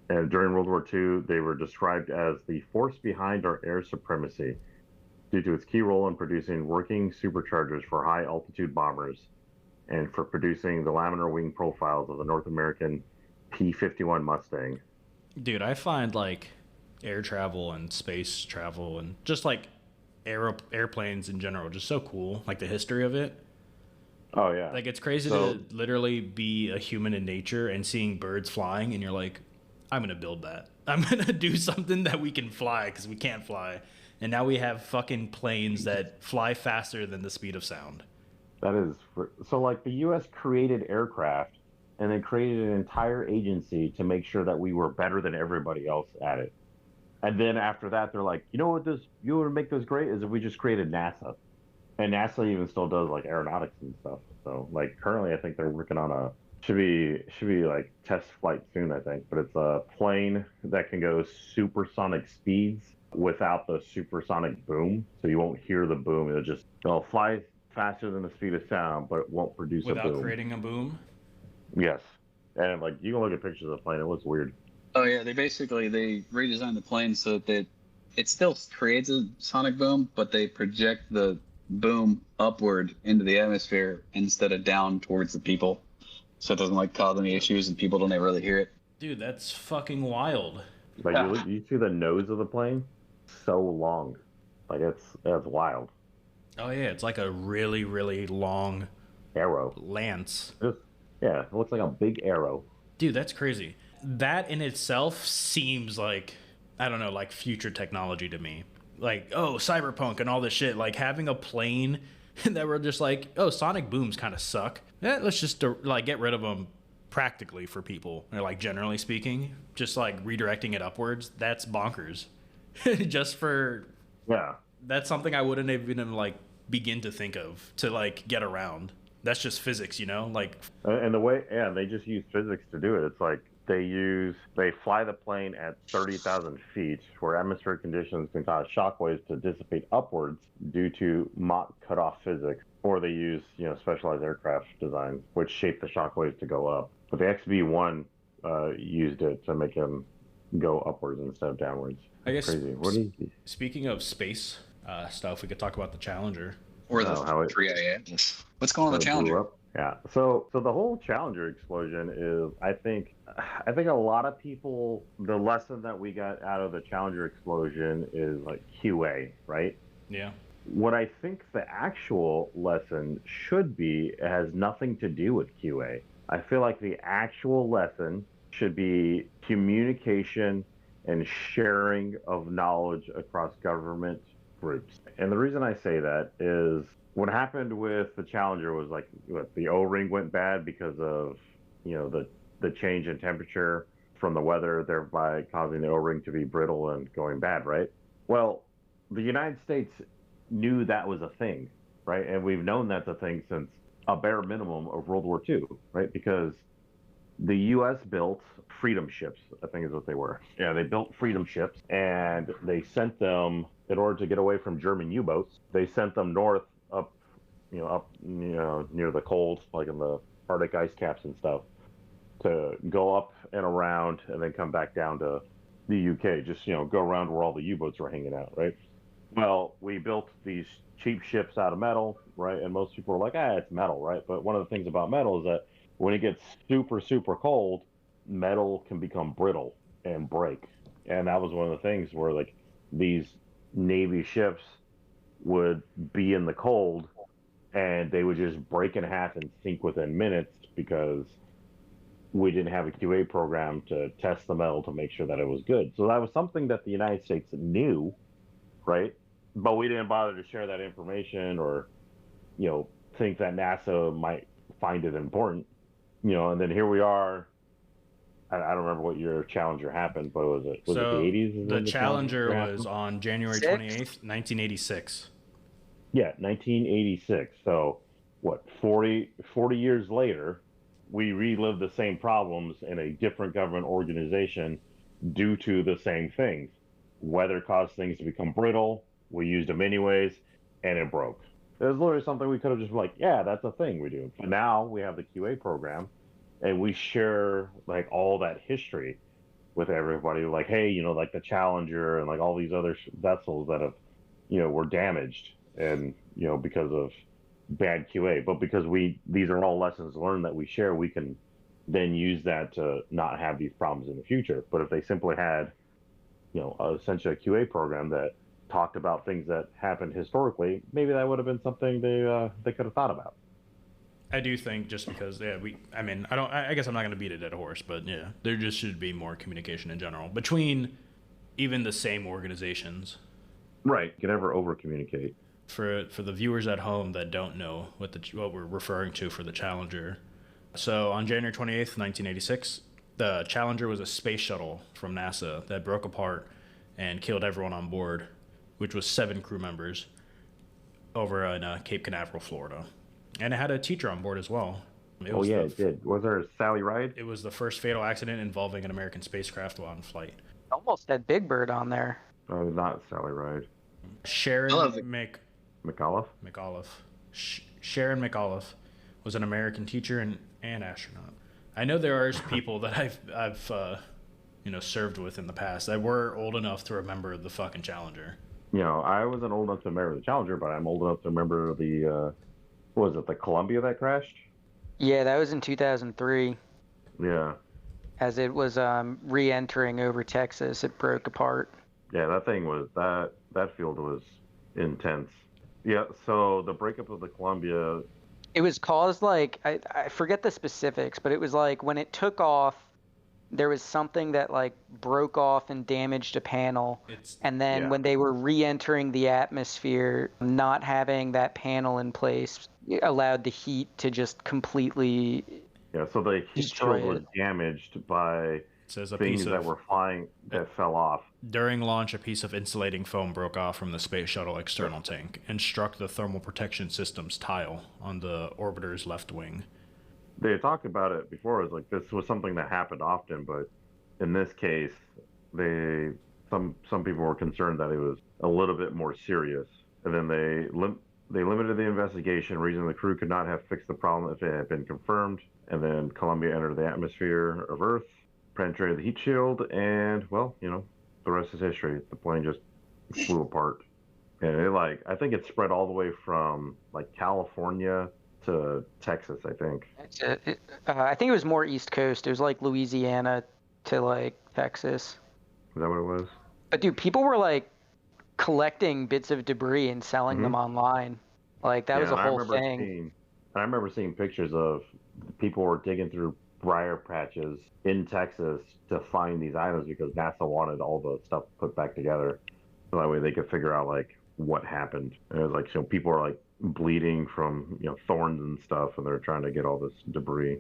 And during World War II, they were described as the force behind our air supremacy due to its key role in producing working superchargers for high-altitude bombers and for producing the laminar wing profiles of the North American P-51 Mustang. Dude, I find like air travel and space travel and just like airplanes in general just so cool, like the history of it. Oh yeah, like it's crazy to literally be a human in nature and seeing birds flying, and you're like, I'm gonna build that. I'm gonna do something that we can fly because we can't fly, and now we have fucking planes that fly faster than the speed of sound. That is so. Like the U.S. created aircraft, and then created an entire agency to make sure that we were better than everybody else at it. And then after that, they're like, you want to make this great is if we just created NASA. And NASA even still does like aeronautics and stuff. So like currently, I think they're working on should be like test flight soon, I think. But it's a plane that can go supersonic speeds without the supersonic boom. So you won't hear the boom. It'll fly faster than the speed of sound, but it won't produce a boom. Without creating a boom? Yes. And like you can look at pictures of the plane, it looks weird. Oh yeah, they redesigned the plane so that it still creates a sonic boom, but they project the boom upward into the atmosphere instead of down towards the people, so it doesn't like cause any issues and people don't ever really hear it. Dude, that's fucking wild. Like you see the nose of the plane, so long, like that's wild. Oh yeah, it's like a really, really long Arrow. lance. Yeah, it looks like a big arrow. Dude, that's crazy. That in itself seems like, I don't know, like future technology to me. Like, oh, cyberpunk and all this shit. Like having a plane that we're just like, oh, sonic booms kind of suck. Yeah, let's just like get rid of them practically for people. Or like generally speaking, just like redirecting it upwards. That's bonkers. Just for that's something I wouldn't even like begin to think of to like get around. That's just physics, you know, like. And the way, they just use physics to do it. It's like they fly the plane at 30,000 feet, where atmospheric conditions can cause shockwaves to dissipate upwards due to Mach cutoff physics. Or they use, specialized aircraft designs, which shape the shockwaves to go up. But the XB-1 used it to make them go upwards instead of downwards. I guess. Crazy. Speaking of space stuff, we could talk about the Challenger. Or the 3A. What's going on with the Challenger? Yeah. So the whole Challenger explosion is, I think a lot of people, the lesson that we got out of the Challenger explosion is like QA, right? Yeah. What I think the actual lesson should be has nothing to do with QA. I feel like the actual lesson should be communication and sharing of knowledge across government groups. And the reason I say that is what happened with the Challenger was like the O-ring went bad because of, the change in temperature from the weather, thereby causing the O-ring to be brittle and going bad, right? Well, the United States knew that was a thing, right? And we've known that's a thing since a bare minimum of World War II, right? Because the U.S. built freedom ships, I think is what they were. Yeah, they built freedom ships, and they sent them, in order to get away from German U-boats, they sent them north up near the cold, like in the Arctic ice caps and stuff, to go up and around and then come back down to the UK, just, go around where all the U-boats were hanging out, right? Well, we built these cheap ships out of metal, right? And most people are like, it's metal, right? But one of the things about metal is that when it gets super, super cold, metal can become brittle and break. And that was one of the things where, like, these Navy ships would be in the cold and they would just break in half and sink within minutes because we didn't have a QA program to test the metal to make sure that it was good. So that was something that the United States knew, right? But we didn't bother to share that information or, think that NASA might find it important. And then here we are. I don't remember what year Challenger happened, but was it the 80s? The Challenger was on January 28th, 1986. Yeah, 1986. So, what, 40 years later, we relived the same problems in a different government organization due to the same things. Weather caused things to become brittle. We used them anyways, and it broke. It was literally something we could have just been like, yeah, that's a thing we do. But now we have the QA program, and we share like all that history with everybody. Like, hey, like the Challenger and like all these other vessels that have, were damaged and, because of bad QA. But because these are all lessons learned that we share, we can then use that to not have these problems in the future. But if they simply had, essentially a QA program that talked about things that happened historically, maybe that would have been something they could have thought about. I do think just because, I guess I'm not going to beat a dead horse, but yeah, there just should be more communication in general between even the same organizations. Right. You can never over communicate. For the viewers at home that don't know what we're referring to for the Challenger. So on January 28th, 1986, the Challenger was a space shuttle from NASA that broke apart and killed everyone on board, which was 7 crew members over in Cape Canaveral, Florida. And it had a teacher on board as well. It did. Was there a Sally Ride? It was the first fatal accident involving an American spacecraft while in flight. Almost had Big Bird on there. Oh, not Sally Ride. Sharon McAuliffe? Sharon McAuliffe was an American teacher and astronaut. I know there are people that I've served with in the past that were old enough to remember the fucking Challenger. I wasn't old enough to remember the Challenger, but I'm old enough to remember the what was it, the Columbia that crashed? Yeah, that was in 2003. Yeah. As it was re-entering over Texas, it broke apart. Yeah, that field was intense. Yeah, so the breakup of the Columbia. It was caused I forget the specifics, but it was like when it took off, there was something that like broke off and damaged a panel. And then when they were re-entering the atmosphere, not having that panel in place allowed the heat to just completely So the heat shield was damaged by things that were flying that fell off. During launch, a piece of insulating foam broke off from the space shuttle external tank and struck the thermal protection system's tile on the orbiter's left wing. They had talked about it before. It was like this was something that happened often, but in this case, some people were concerned that it was a little bit more serious. And then they limited the investigation, reason the crew could not have fixed the problem if it had been confirmed. And then Columbia entered the atmosphere of Earth, penetrated the heat shield, and the rest is history. The plane just flew apart, and I think it spread all the way from like California to Texas. I think. I think it was more East Coast. It was like Louisiana to like Texas. Is that what it was? But dude, people were like collecting bits of debris and selling them online. Like that was a whole thing. I remember seeing pictures of people were digging through briar patches in Texas to find these items because NASA wanted all the stuff put back together, so that way they could figure out like what happened. And it was like people are like bleeding from thorns and stuff, and they're trying to get all this debris.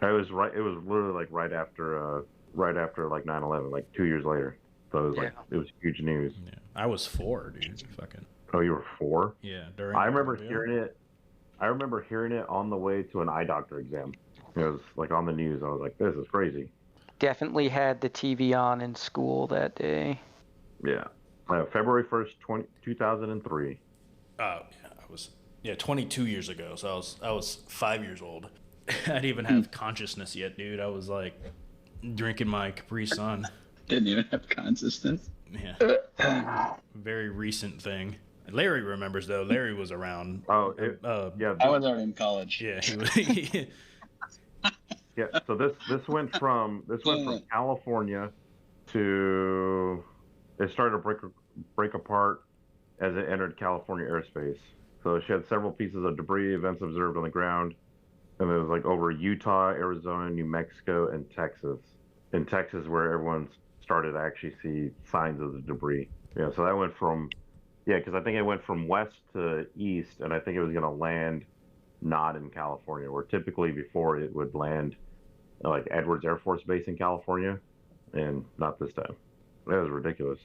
It was literally like right after like 9/11, like 2 years later. So it was it was huge news. Yeah. I was 4, dude. Fucking. Oh, you were 4? Yeah. I remember hearing it. I remember hearing it on the way to an eye doctor exam. It was like on the news. I was like, this is crazy. Definitely had the TV on in school that day. Yeah. February 1st, 2003. I was 22 years ago. So I was 5 years old. I didn't even have consciousness yet, dude. I was like drinking my Capri Sun. Didn't even have consciousness. Yeah. Very recent thing. Larry remembers though. Larry was around. Oh, yeah. I was already in college. Yeah, he was. Yeah. So this went from California to it started to break apart as it entered California airspace. So she had several pieces of debris, events observed on the ground, and it was like over Utah, Arizona, New Mexico, and Texas. In Texas, where everyone started to actually see signs of the debris. Yeah. So that went from. Yeah, because I think it went from west to east, and I think it was going to land not in California, where typically before it would land like Edwards Air Force Base in California, and not this time. That was ridiculous.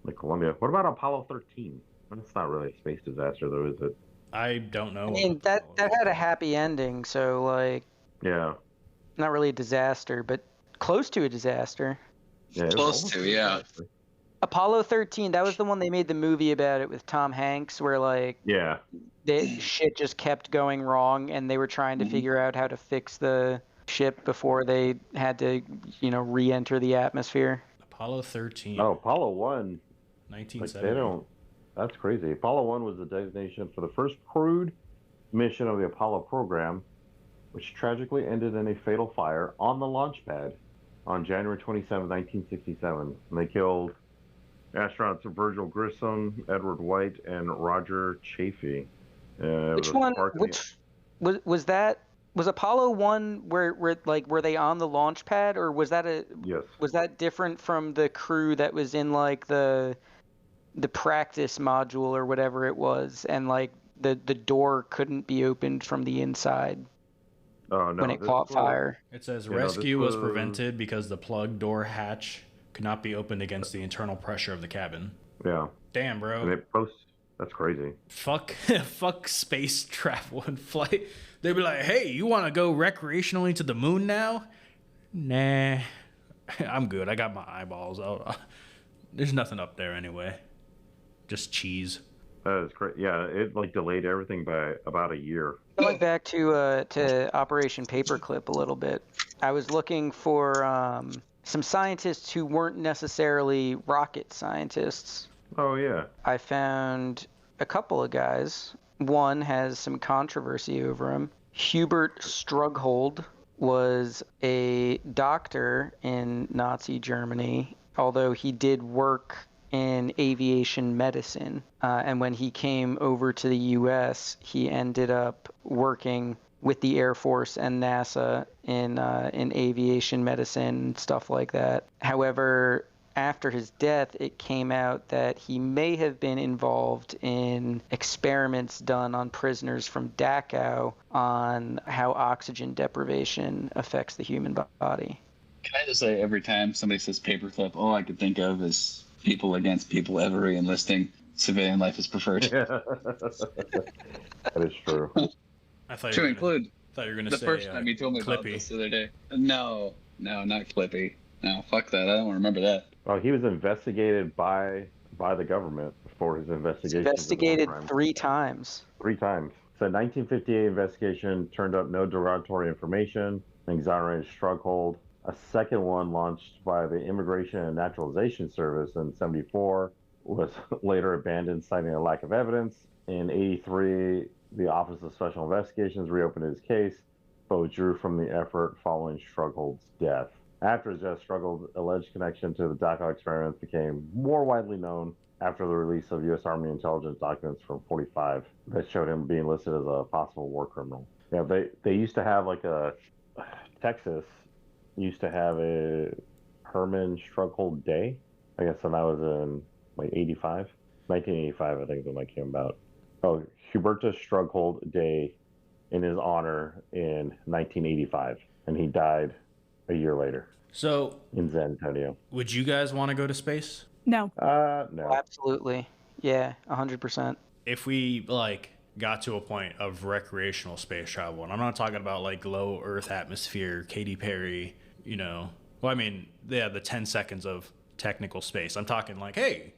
Like Columbia. What about Apollo 13? That's not really a space disaster, though, is it? I don't know. I mean, that had a happy ending, so like. Yeah. Not really a disaster, but close to a disaster. Yeah, close to, yeah. Apollo 13, that was the one they made the movie about it with Tom Hanks, where like shit just kept going wrong, and they were trying to figure out how to fix the ship before they had to, re-enter the atmosphere. Apollo 13. Oh, Apollo 1. 1970. That's crazy. Apollo 1 was the designation for the first crewed mission of the Apollo program, which tragically ended in a fatal fire on the launch pad on January 27, 1967. And they killed astronauts Virgil Grissom, Edward White, and Roger Chaffee. Which one? Was that? Was Apollo 1 were they on the launch pad, or was that Yes. Was that different from the crew that was in like the practice module or whatever it was, and like the door couldn't be opened from the inside? Oh no! When it caught fire. It says rescue was prevented because the plug door hatch could not be opened against the internal pressure of the cabin. Yeah. Damn, bro. And that's crazy. Fuck space travel and flight. They'd be like, hey, you want to go recreationally to the moon now? Nah. I'm good. I got my eyeballs. There's nothing up there anyway. Just cheese. That is great. Yeah, it like delayed everything by about a year. Going back to Operation Paperclip a little bit, I was looking for some scientists who weren't necessarily rocket scientists. Oh yeah. I found a couple of guys. One has some controversy over him. Hubert Strughold was a doctor in Nazi Germany, although he did work in aviation medicine. And when he came over to the U.S., he ended up working with the Air Force and NASA in aviation medicine, stuff like that. However, after his death, it came out that he may have been involved in experiments done on prisoners from Dachau on how oxygen deprivation affects the human body. Can I just say, every time somebody says paperclip, all I could think of is people against people ever re-enlisting. Civilian life is preferred. That is true. I thought To you were include thought you were gonna the say first time you told me about Clippy. this the other day. No, not Clippy. No, fuck that. I don't want to remember that. Well, he was investigated by the government for his investigation. Investigated 3 times. 3 times. So 1958 investigation turned up no derogatory information, exonerated Strughold. A second one launched by the Immigration and Naturalization Service in 74 was later abandoned, citing a lack of evidence. In 83, the Office of Special Investigations reopened his case, but withdrew from the effort following Strughold's death. After his death, Strughold's alleged connection to the Dachau experiments became more widely known after the release of U.S. Army intelligence documents from 45 that showed him being listed as a possible war criminal. Yeah, they used to have Texas used to have a Herman Strughold Day. I guess when I was in 1985, I think is when that came about. Oh, Hubertus Strughold Day in his honor in 1985, and he died a year later. So, in San Antonio. Would you guys want to go to space? No. No. Absolutely. Yeah, 100%. If we got to a point of recreational space travel, and I'm not talking about low Earth atmosphere, Katy Perry, the 10 seconds of technical space. I'm talking hey,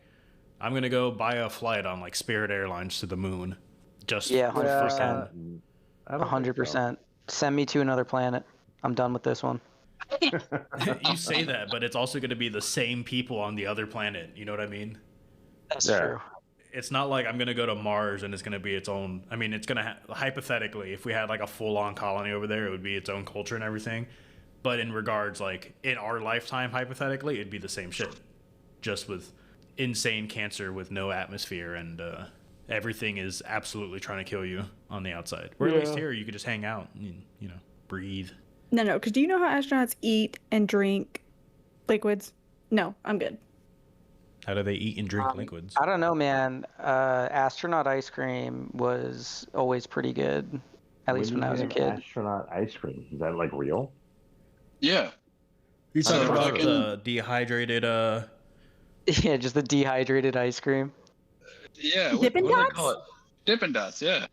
I'm gonna go buy a flight on Spirit Airlines to the moon. Just 100%. 100%. Send me to another planet. I'm done with this one. You say that, but it's also going to be the same people on the other planet. You know what I mean? That's true. It's not like I'm going to go to Mars and it's going to be its own. I mean, it's going to hypothetically, if we had a full-on colony over there, it would be its own culture and everything. But in regards, in our lifetime, hypothetically, it'd be the same shit, just with insane cancer with no atmosphere, and everything is absolutely trying to kill you on the outside. Where at least here, you could just hang out and breathe. No, because do you know how astronauts eat and drink liquids? No, I'm good. How do they eat and drink liquids? I don't know, man. Astronaut ice cream was always pretty good, at least when I was a kid. Astronaut ice cream, is that real? Yeah. You're talking about the dehydrated Yeah, just the dehydrated ice cream. Yeah, Dippin' what do they Dots? call it? Dippin' Dots, yeah.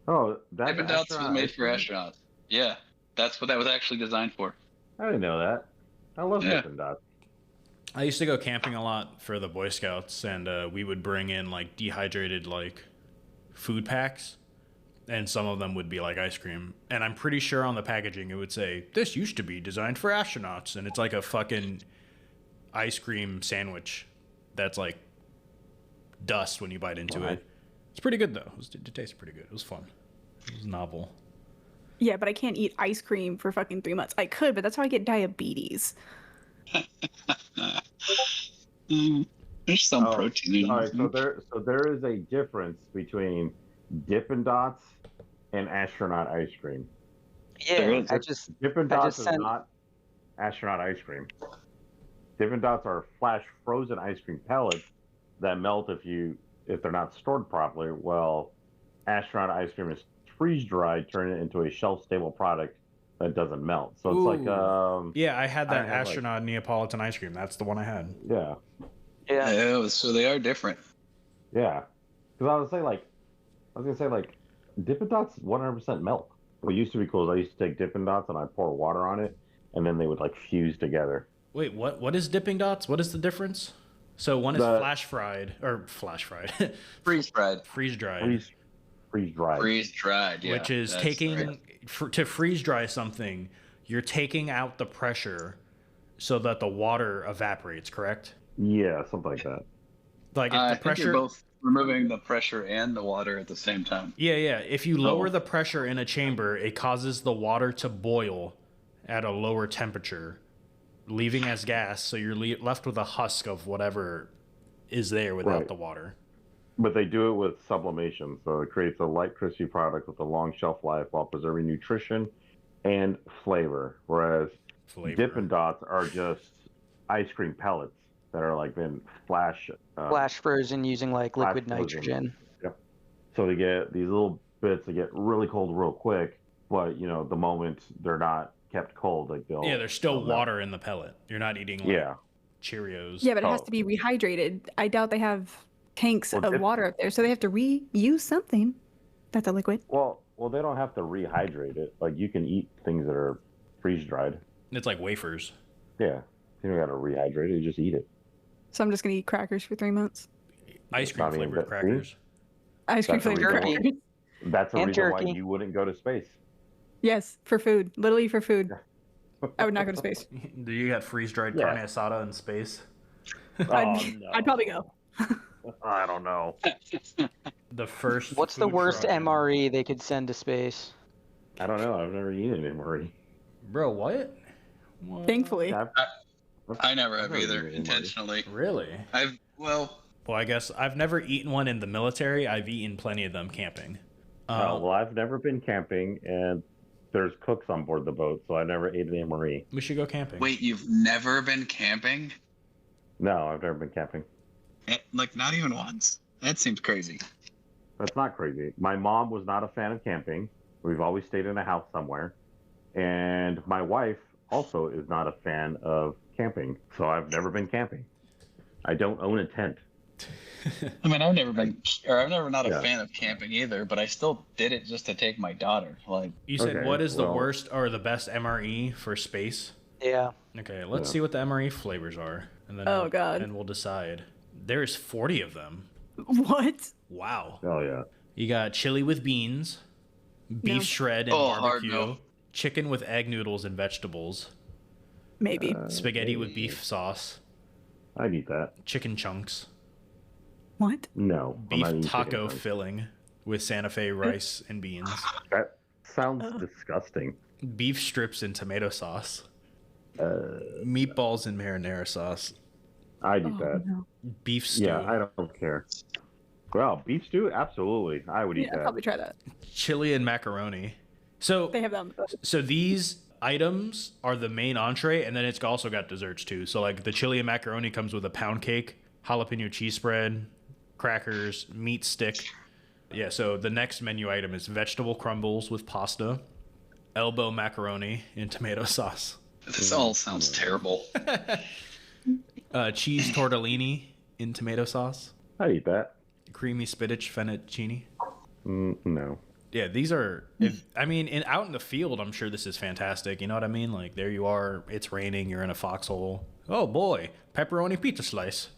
Oh, that Dippin' Dots was made for astronauts. Yeah, that's what that was actually designed for. I didn't know that. I love Dippin' Dots. I used to go camping a lot for the Boy Scouts, and we would bring in dehydrated food packs, and some of them would be ice cream. And I'm pretty sure on the packaging it would say, "This used to be designed for astronauts," and it's a fucking ice cream sandwich that's dust when you bite into it. It's pretty good though. It tasted pretty good. It was fun. It was novel. Yeah, but I can't eat ice cream for fucking 3 months. I could, but that's how I get diabetes. There's some protein in it. All right, so there is a difference between Dippin' Dots and astronaut ice cream. Yeah, Dippin' Dots is not astronaut ice cream. Dippin' Dots are flash frozen ice cream pellets that melt if they're not stored properly. Well, astronaut ice cream is freeze dried, turn it into a shelf stable product that doesn't melt. So it's yeah, I had that astronaut Neapolitan ice cream. That's the one I had. Yeah. So they are different. Yeah, because I was gonna say Dippin' Dots 100% melt. What used to be cool is I used to take Dippin' Dots and I pour water on it, and then they would fuse together. Wait, what? What is dipping dots? What is the difference? So one is flash fried. Freeze dried. Freeze dried. Freeze dried. Freeze dried. Yeah. Which is taking to freeze dry something. You're taking out the pressure so that the water evaporates. Correct? Yeah, something like that. Like if I the think pressure. you're both removing the pressure and the water at the same time. Yeah. If you lower the pressure in a chamber, it causes the water to boil at a lower temperature, leaving as gas. So you're left with a husk of whatever is there without the water. But they do it with sublimation, so it creates a light, crispy product with a long shelf life while preserving nutrition and flavor. Whereas Dippin' Dots are just ice cream pellets that are like been flash frozen using like liquid nitrogen. Yep. So they get these little bits that get really cold real quick, but you know the moment they're not kept cold, like there's still water in the pellet. You're not eating Cheerios. Yeah, but it has to be rehydrated. I doubt they have tanks of water up there, so they have to reuse something. That's a liquid. Well, they don't have to rehydrate it. Like you can eat things that are freeze dried. It's like wafers. Yeah, you don't got to rehydrate it. You just eat it. So I'm just gonna eat crackers for 3 months. Ice cream flavored crackers. Ice cream flavored crackers. That's a reason why you wouldn't go to space. Yes, for food. Literally for food. I would not go to space. Do you got freeze dried carne asada in space? I'd probably go. I don't know. The first. What's the worst MRE they could send to space? I don't know. I've never eaten an MRE. Bro, what? Thankfully. I never have either, intentionally. Really? Well, I guess I've never eaten one in the military. I've eaten plenty of them camping. Well, I've never been camping, and there's cooks on board the boat, so I never ate an MRE. We should go camping. Wait, you've never been camping? No, I've never been camping. Like, not even once? That seems crazy. That's not crazy. My mom was not a fan of camping. We've always stayed in a house somewhere. And my wife also is not a fan of camping, so I've never been camping. I don't own a tent. I mean, I've never not a fan of camping either, but I still did it just to take my daughter. Like, you said, what is the worst or the best MRE for space? Yeah. Okay, let's see what the MRE flavors are, and then and we'll decide. There's 40 of them. What? Wow. Oh yeah. You got chili with beans, beef shred and barbecue, chicken with egg noodles and vegetables. Maybe. Spaghetti with beef sauce. I'd eat that. Chicken chunks. What? No. Beef taco filling with Santa Fe rice and beans. That sounds disgusting. Beef strips in tomato sauce. Meatballs in marinara sauce. I'd eat that. No. Beef stew. Yeah, I don't care. Well, beef stew? Absolutely. I would eat that. I'd probably try that. Chili and macaroni. So they have that on the boat. So these items are the main entree, and then it's also got desserts too. So like the chili and macaroni comes with a pound cake, jalapeno cheese spread, crackers, meat stick. Yeah, so the next menu item is vegetable crumbles with pasta, elbow macaroni in tomato sauce. This all sounds terrible. Cheese tortellini in tomato sauce. I'd eat that. Creamy spinach fettuccine. No. Yeah, these are. Out in the field, I'm sure this is fantastic. You know what I mean? Like there you are. It's raining. You're in a foxhole. Oh boy, pepperoni pizza slice.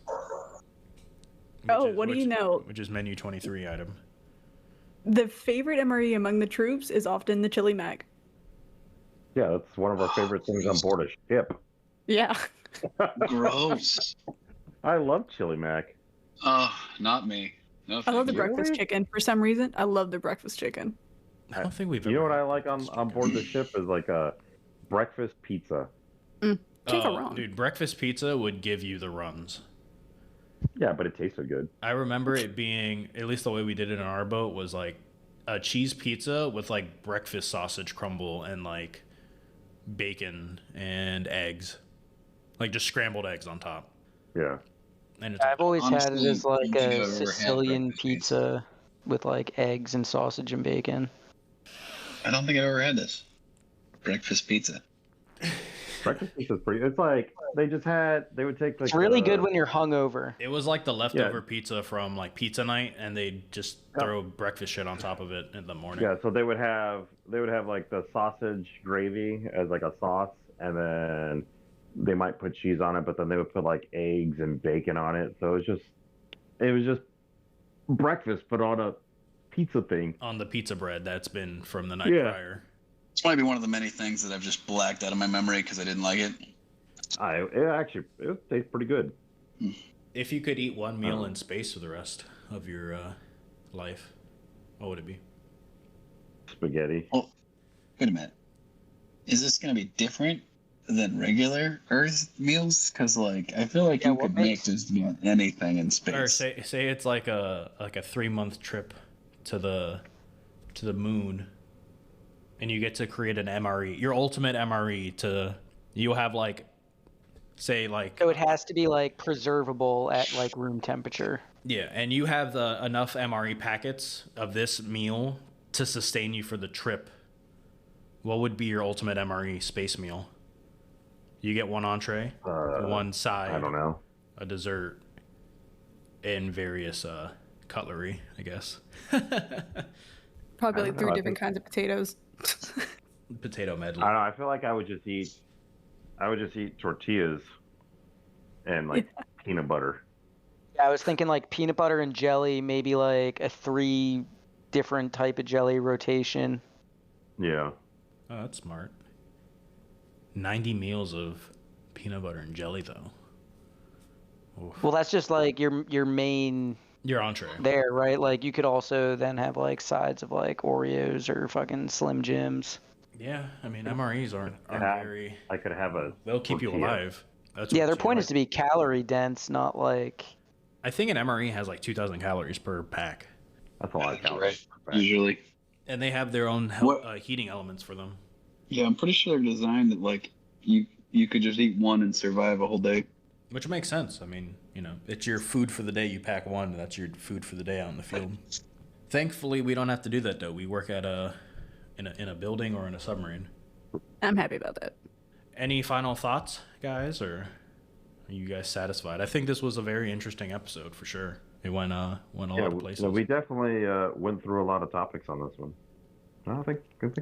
What do you know? Which is menu 23 item. The favorite MRE among the troops is often the chili mac. Yeah, that's one of our favorite things on board a ship. Yeah. Gross. I love chili mac. Not me. No, I love the breakfast chicken. For some reason, I love the breakfast chicken. I don't think we've. You know what I like on board the ship is like a breakfast pizza. Can't go wrong. Dude, breakfast pizza would give you the runs. Yeah, but it tasted good. I remember it being, at least the way we did it on our boat, was like a cheese pizza with like breakfast sausage crumble and like bacon and eggs. Like just scrambled eggs on top. Yeah. And it's I've always had it as like a ever had Sicilian breakfast pizza with like eggs and sausage and bacon. I don't think I've ever had this. Breakfast pizza. Breakfast pizza is pretty. It's like they would take like. It's really good when you're hungover. It was like the leftover pizza from like pizza night, and they just throw breakfast shit on top of it in the morning. Yeah, so they would have like the sausage gravy as like a sauce, and then they might put cheese on it, but then they would put like eggs and bacon on it. So it was just breakfast, but on a pizza thing. On the pizza bread that's been from the night prior. It's might be one of the many things that I've just blacked out of my memory because I didn't like it. It tastes pretty good. If you could eat one meal in space for the rest of your life, what would it be? Spaghetti. Oh, wait a minute. Is this gonna be different than regular Earth meals? Because like I feel like you could make just about anything in space. Or say it's like a 3-month trip to the moon, and you get to create an MRE, your ultimate MRE. You'll have like, say like. So it has to be like preservable at like room temperature. Yeah, and you have enough MRE packets of this meal to sustain you for the trip. What would be your ultimate MRE space meal? You get one entree, one side, I don't know, a dessert, and various cutlery, I guess. Probably like 3 different kinds of potatoes. Potato medley. I don't know. I feel like I would just eat tortillas and like peanut butter. Yeah, I was thinking like peanut butter and jelly, maybe like a 3 different type of jelly rotation. Yeah. Oh, that's smart. 90 meals of peanut butter and jelly, though. Oof. Well, that's just like your main. Your entree. There, right? Like you could also then have like sides of like Oreos or fucking Slim Jims. Yeah, I mean MREs aren't very. I could have a. They'll keep tortilla. you alive. That's Yeah, their point is to be calorie dense, not like. I think an MRE has like 2,000 calories per pack. That's a lot of calories. Right. Usually. And they have their own heating elements for them. Yeah, I'm pretty sure they're designed that like you could just eat one and survive a whole day. Which makes sense. I mean, it's your food for the day. You pack one, that's your food for the day out in the field. Thankfully, we don't have to do that though. We work at in a building or in a submarine. I'm happy about that. Any final thoughts, guys, or are you guys satisfied? I think this was a very interesting episode for sure. It went a lot of places. We definitely went through a lot of topics on this one. I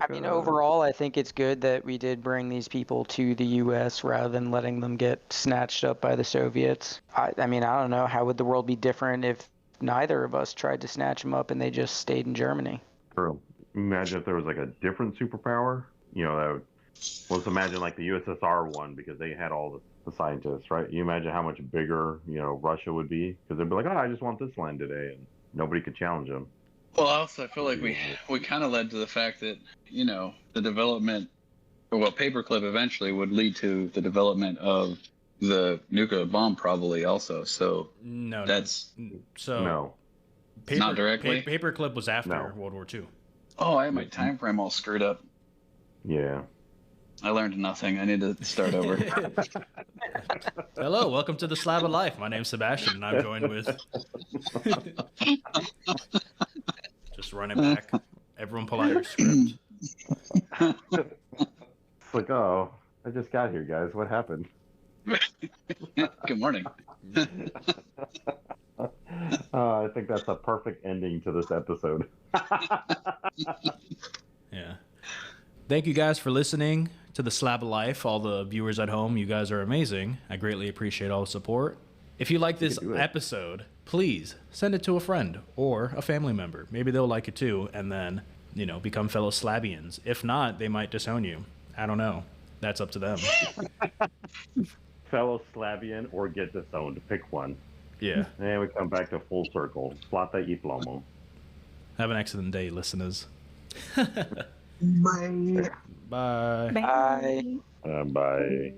mean, overall, I think it's good that we did bring these people to the U.S. rather than letting them get snatched up by the Soviets. I mean, I don't know. How would the world be different if neither of us tried to snatch them up and they just stayed in Germany? True. Imagine if there was like a different superpower. Let's imagine like the USSR one because they had all the scientists, right? You imagine how much bigger, Russia would be because they'd be like, oh, I just want this land today, and nobody could challenge them. Well, also, I feel like we kind of led to the fact that, the development, or Paperclip eventually would lead to the development of the nuclear bomb probably also. So no. Not directly? Paperclip was after World War II. Oh, I had my time frame all screwed up. Yeah. I learned nothing. I need to start over. Hello, welcome to the Slab of Life. My name's Sebastian, and I'm joined with... Just run it back. Everyone pull out your script. It's like, oh, I just got here, guys. What happened? Good morning. I think that's a perfect ending to this episode. Yeah. Thank you guys for listening to the Slab of Life. All the viewers at home, you guys are amazing. I greatly appreciate all the support. If you like this episode, please send it to a friend or a family member. Maybe they'll like it too, and then, become fellow Slabians. If not, they might disown you. I don't know. That's up to them. Fellow Slavian or get disowned. Pick one. Yeah. And we come back to full circle. Plata y plomo. Have an excellent day, listeners. Bye. Bye. Bye. Bye.